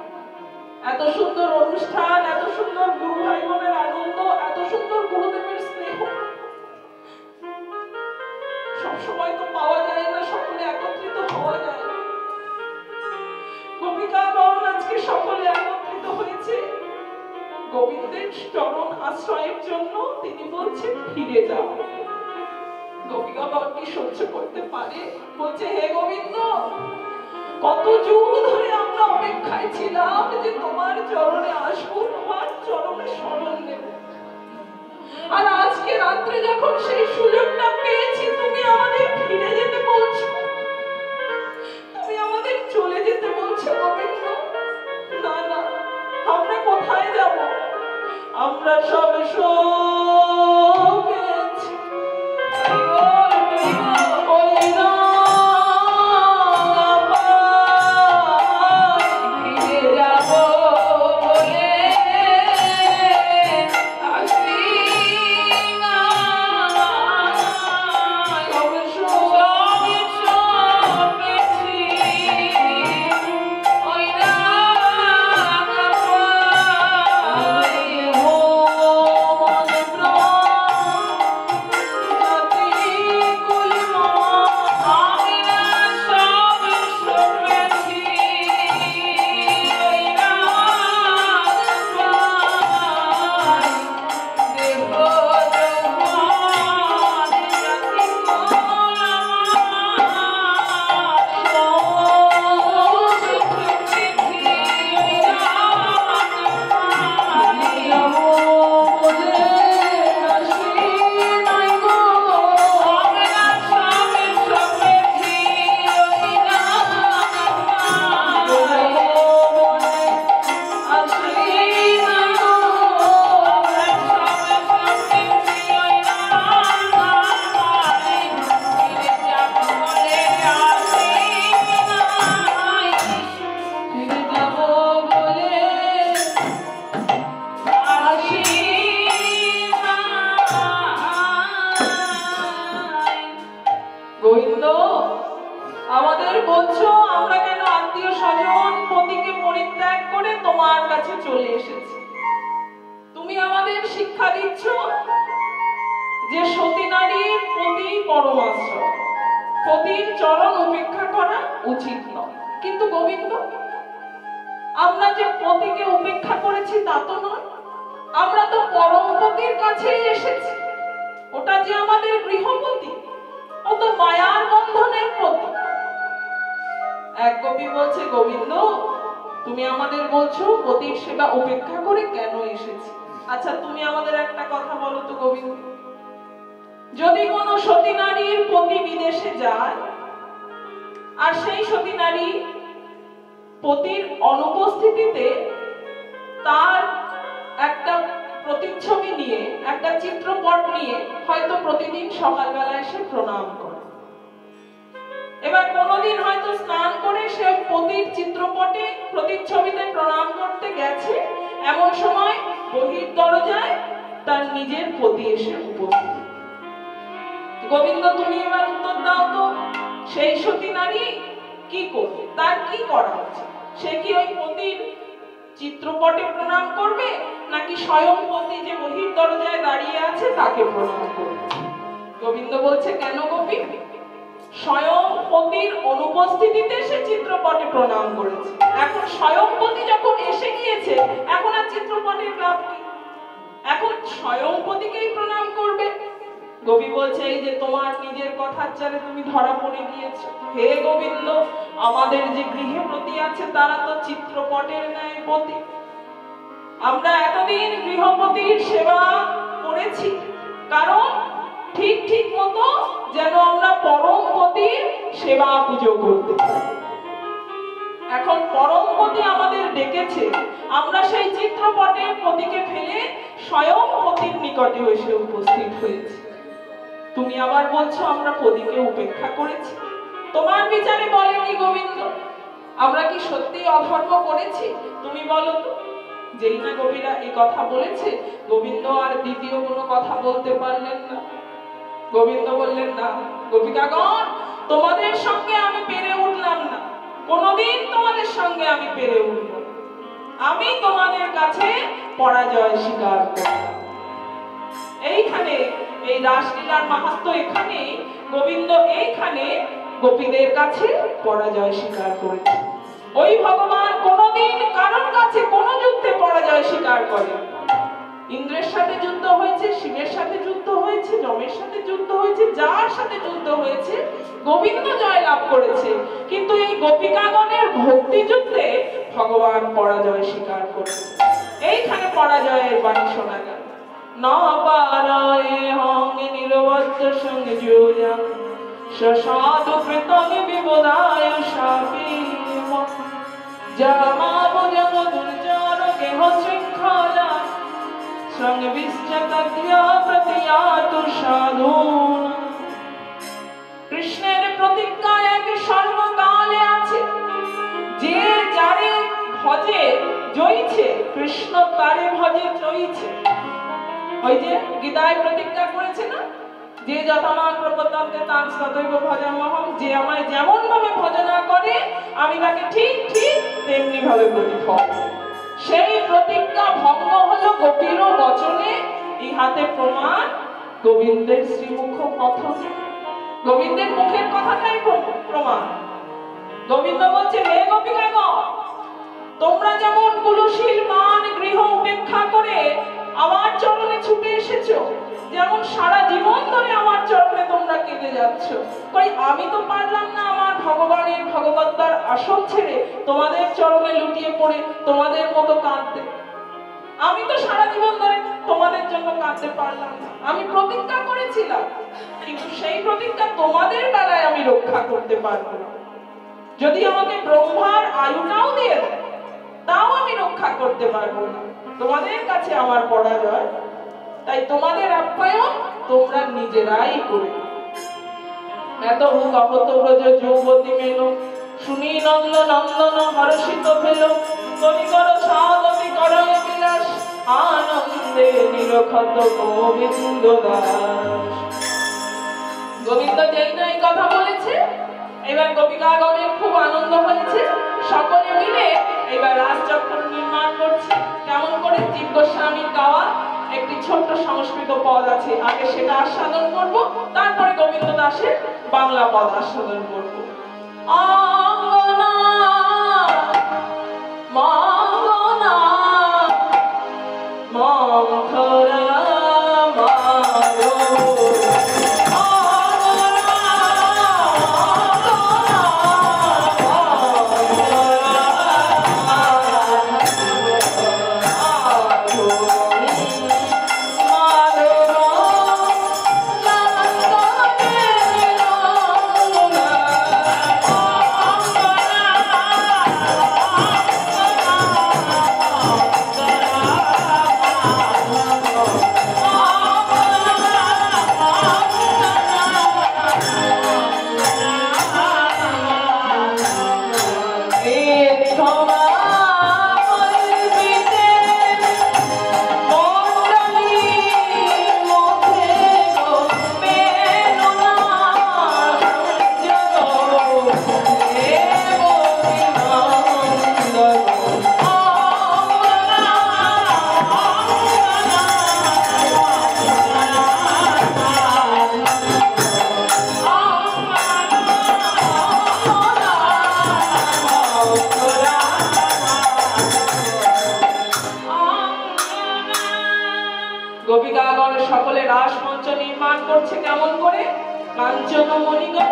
এত সুন্দর অনুষ্ঠান, এত সুন্দর গুরু ভাই বোনের আনন্দ, এত সুন্দর গুরুদেবের স্নেহ সবসময় তো পাওয়া যায় না, সকলে একত্রিত হওয়া যায় না। গোপিকা গণ আজকে সকলে একত্রিত হয়েছে গোবিন্দের চরণ আশ্রয়ের জন্য। তিনি বলছেন ফিরে যাও। গোপিকা গণ কি সহ্য করতে পারে? বলছে, হে গোবিন্দ, কত যুগ ধরে আমরা অপেক্ষায় ছিলাম যে তোমার চরণে আসবো, তোমার চরণে শরণ নেব, আর আজকে রাত্রে যখন সেই সুযোগটা পেয়েছি, তুমি আমাদের ফিরে যেতে বলছো, তুমি আমাদের চলে যেতে বলছো গোবিন্দ। না না, আমরা কোথায় যাব? আমরা সব পেয়েছি, গোবিন্দ আমাদের বলছো আমরা কেন আত্মীয় স্বজন পতিকে পরিত্যাগ করে তোমার কাছে চলে এসেছি। তুমি আমাদের শিক্ষা দিচ্ছ যে সতী নারীর পতি পরমাশ্রয়, পতির চরণ উপেক্ষা করা উচিত নয়। কিন্তু গোবিন্দ, আমরা যে পতিকে উপেক্ষা করেছি তা তো নয়, আমরা তো পরম পতির কাছেই এসেছি। ওটা যে আমাদের গৃহপতি, ও তো মায়ার বন্ধনের পতি। এক গোপী বলছে, গোবিন্দ তুমি আমাদের বলছো পতির সেবা উপেক্ষা করে কেন এসেছি। আচ্ছা তুমি আমাদের একটা কথা বলো তো গোবিন্দ, যদি কোনো সতী নারীর পতি বিদেশে যায়, আর সেই সতী নারী পতির অনুপস্থিতিতে তার একটা প্রতিচ্ছবি নিয়ে, একটা চিত্রপট নিয়ে হয়তো প্রতিদিন সকালবেলা এসে প্রণাম করে, এবার কোনদিন হয়তো স্নান করে সে পতির চিত্রপটে প্রতিচ্ছবিতে প্রণাম করতে গেছে, এমন সময় বহির দরজায় তার নিজের পতি এসে উপস্থিত। গোবিন্দ তুমি এবার উত্তর দাও তো, সেই সতী নারী কি করবে, তার কি করা উচিত? সে কি ওই পতির চিত্রপটে প্রণাম করবে, নাকি স্বয়ং পতি যে বহির দরজায় দাঁড়িয়ে আছে তাকে প্রণাম করবে? গোবিন্দ বলছে, কেন গোপী? স্বয়ং পতির অনুপস্থিতিতে সে চিত্রপটে প্রণাম করেছে, এখন স্বয়ং পতি যখন এসে গিয়েছে, এখন আর চিত্রপটের লাভ কি? এখন স্বয়ং পতিকেই প্রণাম করবে। গোপী বলছে, এই যে তোমার নিজের কথার চালে তুমি ধরা পড়ে গিয়েছো। হে গোবিন্দ, আমাদের যে গৃহে পতি আছে তারা তো চিত্রপটের ন্যায় পতি। আমরা এতদিন গৃহপতির সেবা করেছি, কারণ ঠিক ঠিক মতো যেন আমরা পরম পতির সেবা পুজো করতে পারি। এখন পরম পতি আমাদের ডেকেছে, আমরা সেই চিত্রপটের পতিকে ফেলে স্বয়ং পতির নিকটে এসে উপস্থিত হয়েছি। তুমি আবার বলছো আমরা পতিকে উপেক্ষা করেছি। তোমার বিচারে বলে কি গোবিন্দ, আমরা কি সত্যি অধর্ম করেছি? তুমি বলো তো। যেই না গোপীরা এই কথা বলেছে, গোবিন্দ আর দ্বিতীয় কোনো কথা বলতে পারলেন না। গোবিন্দ বললেন, না গোপিকাগণ, তোমাদের সঙ্গে আমি পেরে উঠলাম না, কোনদিন তোমাদের সঙ্গে আমি পেরে উঠব। আমি তোমাদের কাছে পরাজয় স্বীকার করব। এইখানে এই রাসলীলার মাহাত্ম্য এখানে, গোবিন্দ এইখানে গোপীদের কাছে পরাজয় স্বীকার করেছে। ওই ভগবান কোনদিন কারোর কাছে কোনো যুদ্ধে পরাজয় স্বীকার করে। ইন্দ্রের সাথে যুদ্ধ হয়েছে, শিবের সাথে যুদ্ধ হয়েছে, যমের সাথে যুদ্ধ হয়েছে, যার সাথে যুদ্ধ হয়েছে গোবিন্দ জয় লাভ করেছে। কিন্তু এই গোপিকাগণের ভক্তি যুদ্ধে ভগবান পরাজয় স্বীকার করেছে। এইখানে পরাজয়ের বাণী শোনা গেল। না পারায়ে হঙ্গে নিরবদ্ধ সঙ্গে যোজাং সসাধু কৃতং বিবদায় শাপি জামাবো জম দুর্জর কেহ শৃঙ্খলা সঙ্গে বিশ্বতজ্ঞা প্রতিয়াতু সাধুন। কৃষ্ণের প্রতিজ্ঞা এক সর্বকালে আছে, যে যারে ভজে জয়ীছে, কৃষ্ণ তারে ভজে জয়ীছে। ওই যে গীতায় প্রতিজ্ঞা করেছে না, যে যতমান প্রপদ্যন্তে তাং ততৈব ভজাম্যহং, যে আমায় যেমন ভাবে ভজনা করে আমি তাকে ঠিক ঠিক তেমনি ভাবে প্রতিফল। সেই প্রতিজ্ঞা ভঙ্গ হলো গোপীর বচনে, ইহাতে প্রমাণ গোবিন্দের শ্রীমুখ কথন। গোবিন্দের মুখের কথাটাই প্রমাণ। গোবিন্দ বলছে, হে গোপিকাগণ, তোমরা যেমন কুলশীল মান গৃহ উপেক্ষা করে আমার চরণে ছুটে এসেছো, যেমন সারা জীবন ধরে আমার চরণে তোমরা কেঁদে যাচ্ছ, কই আমি তো পারলাম না আমার ভগবানের ভগবত্তার আসন ছেড়ে তোমাদের চরণে লুটিয়ে পড়ে তোমাদের মতো কাঁদতে। আমি তো সারা জীবন ধরে তোমাদের জন্য কাঁদতে পারলাম না। আমি প্রতিজ্ঞা করেছিলাম, কিন্তু সেই প্রতিজ্ঞা তোমাদের বেলায় আমি রক্ষা করতে পারবো না। যদি আমাকে ব্রহ্মার আয়ুটাও দিয়ে দেয়, তাও আমি রক্ষা করতে পারবো না। তোমাদের কাছে আমার পরাজয়। তাই তোমাদের আপ্যায়ন তোমরা নিজেরাই করে। এত অহত ব্রজ যুবতী মেল, শুনি নন্দ নন্দন হর্ষিত ফেল, কবি কর সাদতি করয় বিলাস, আনন্দে নিরখত গোবিন্দ দাস। গোবিন্দ যেই না এই কথা বলেছে, এবার গোপিকাগণের খুব আনন্দ হয়েছে। সকলে মিলে এবার রাজচক্র নির্মাণ করছে। কেমন করে? জীব গোস্বামীর গাওয়া একটি ছোট্ট সংস্কৃত পদ আছে, আগে সেটা আস্বাদন করব, তারপরে গোবিন্দ দাসের বাংলা পদ আস্বাদন করব। অঙ্গনা মঙ্গনা মঙ্গলা মারো গোপিকাগণ সকলে রাসমঞ্চ নির্মাণ করছে কেমন করে? কাঞ্চন মণিগণ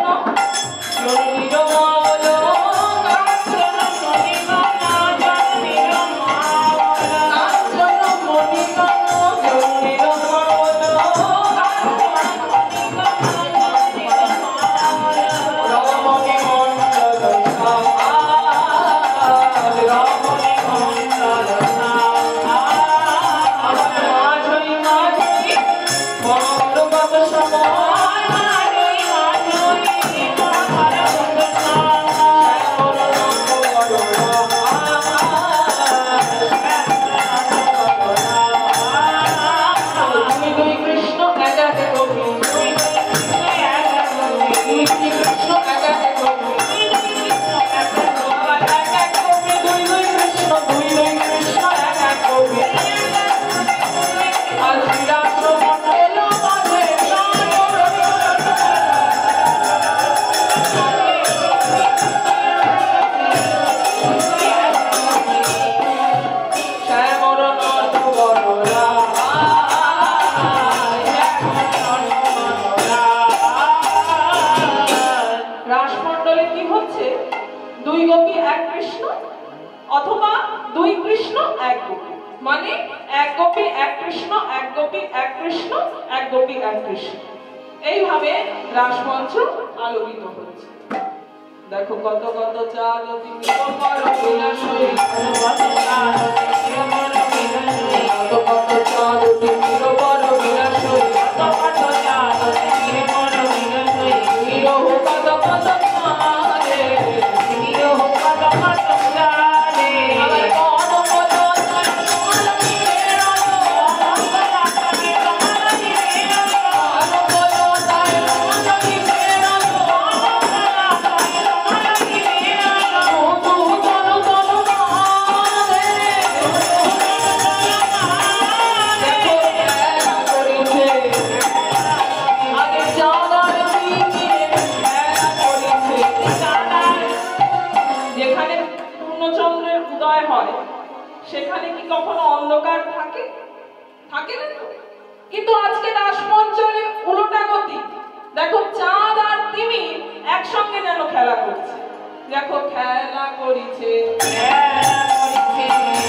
অথবা দুই কৃষ্ণ এক গোপী, মানে এক গোপী এক কৃষ্ণ, এক গোপী এক কৃষ্ণ, এক গোপী এক কৃষ্ণ, এইভাবে রাসমঞ্চ আলোকিত হচ্ছে। দেখো কত কত চাঁদ সেখানে কি কখনো অন্ধকার থাকে? থাকে না। কিন্তু আজকে রাসমঞ্চলে উল্টা গতি। দেখো চাঁদ আর তিমি একসঙ্গে যেন খেলা করছে। দেখো খেলা করিছে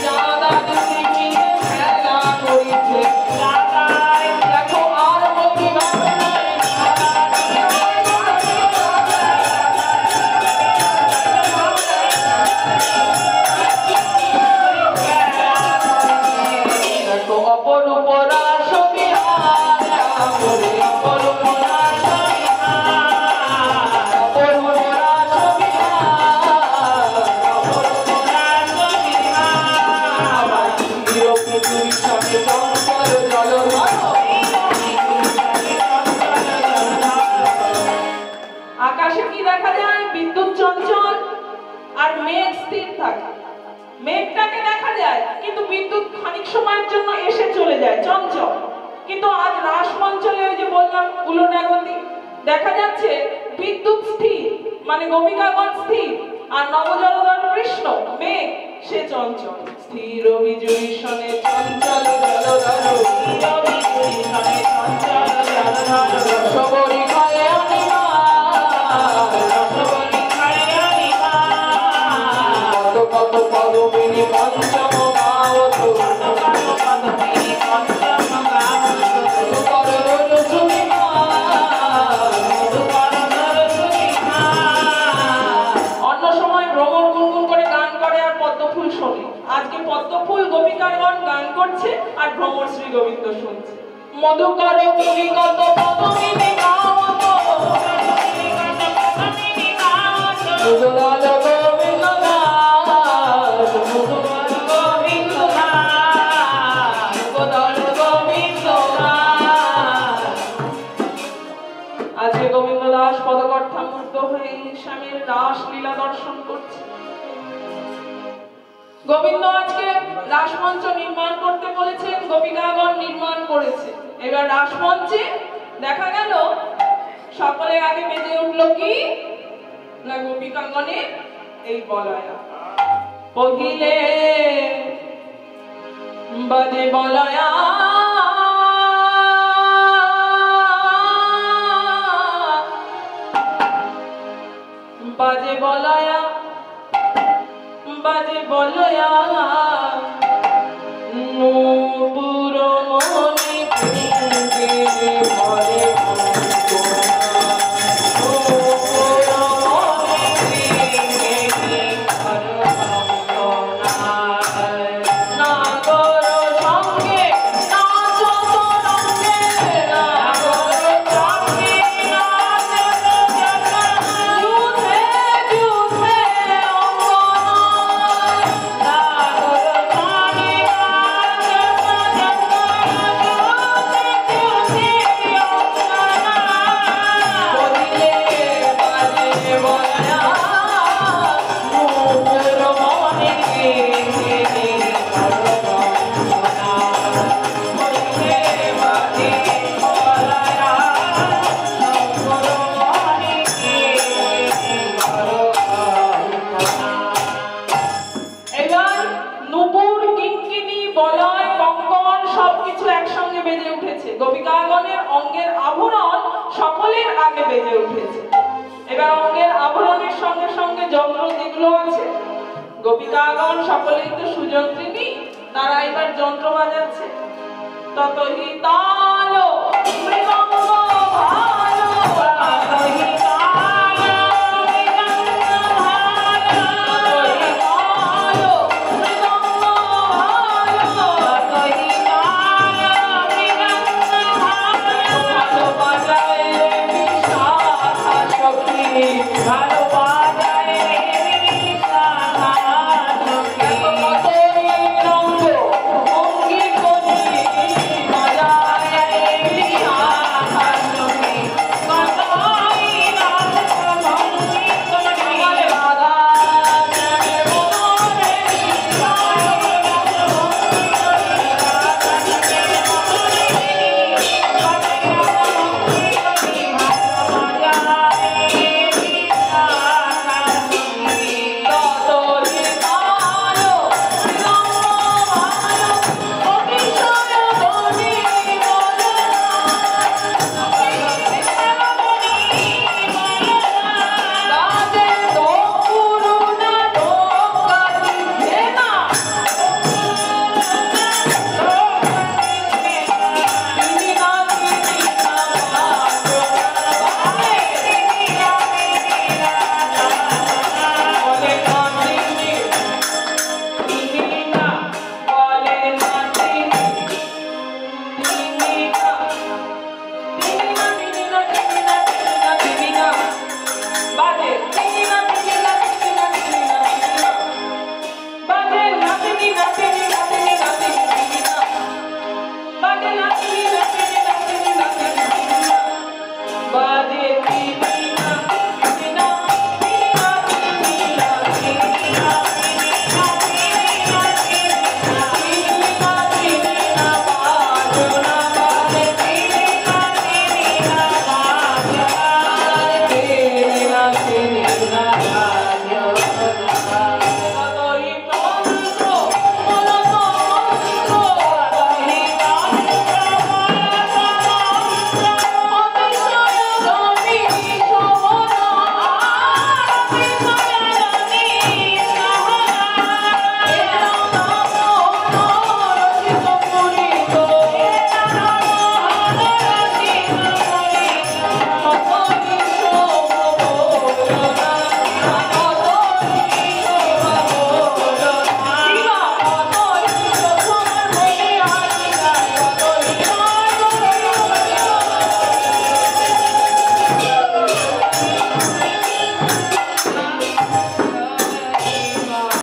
চাঁদ আর তিমি খেলা করিছে। দেখো আর গতি আকাশে কি দেখা যায়? বিদ্যুৎ চঞ্চল আর মেঘ স্থির থাকে। মেঘটাকে দেখা যায় কিন্তু বিদ্যুৎ খানিক সময়ের জন্য এসে চলে যায়, চঞ্চল। কিন্তু আজ রাসমঞ্চলে ওই যে বললাম উল্টা গতি, দেখা যাচ্ছে বিদ্যুৎ স্থির, মানে গোপিকাগণ স্থির, আর নবজলধর কৃষ্ণ মেঘ সে চঞ্চল। স্থির বিজয়ী শনে চঞ্চল জলধর, স্থির বিজয়ী শনে চঞ্চল জলধর, সবরি খায়ে অনিমা সবরি খায়ে অনিমা, কত কত পদমিনী পঞ্চম গাওত, কত কত পদমিনী পঞ্চম গাওত, কর রোজ সুমিমা কর রোজ সুমিমা। অন্য সময় ভ্রমর গুনগুন করে গান করে আর পদ্মফুল শোনে। আজকে পদ্মফুল গোপিকাগণ গান করছে আর ভ্রমর শ্রী গোবিন্দ শুনছে। মধুকর মুনি কত পদমিনী গাওত, মধুকর গোবিন্দ দাস, মধুকর গোবিন্দ দাস, মধুকর গোবিন্দ দাস। আজকে গোবিন্দ দাস পদকর্থা মুগ্ধ হয়ে স্বামীর রাস লীলা দর্শন করছে। গোবিন্দ আজকে রাসমঞ্চ নির্মাণ করতে বলেছেন, গোপিকাগণ নির্মাণ করেছে। এবার রাসমঞ্চে দেখা গেল সকলে আগে বেজে উঠলো কি না গোপিকাগণের এই বলয়া। পহিলে বাজে বলয়া বলয়া নূপুর মনি কুঞ্জে ভরে গোপিকাগণের অঙ্গের আভরণ সকলের আগে বেজে উঠেছে। এবার অঙ্গের আভরণের সঙ্গে সঙ্গে যন্ত্র যেগুলো আছে, গোপিকাগণ সকলেই তো সুযন্ত্রিনী, তারা এবার যন্ত্র বাজাচ্ছে। ততহি তাল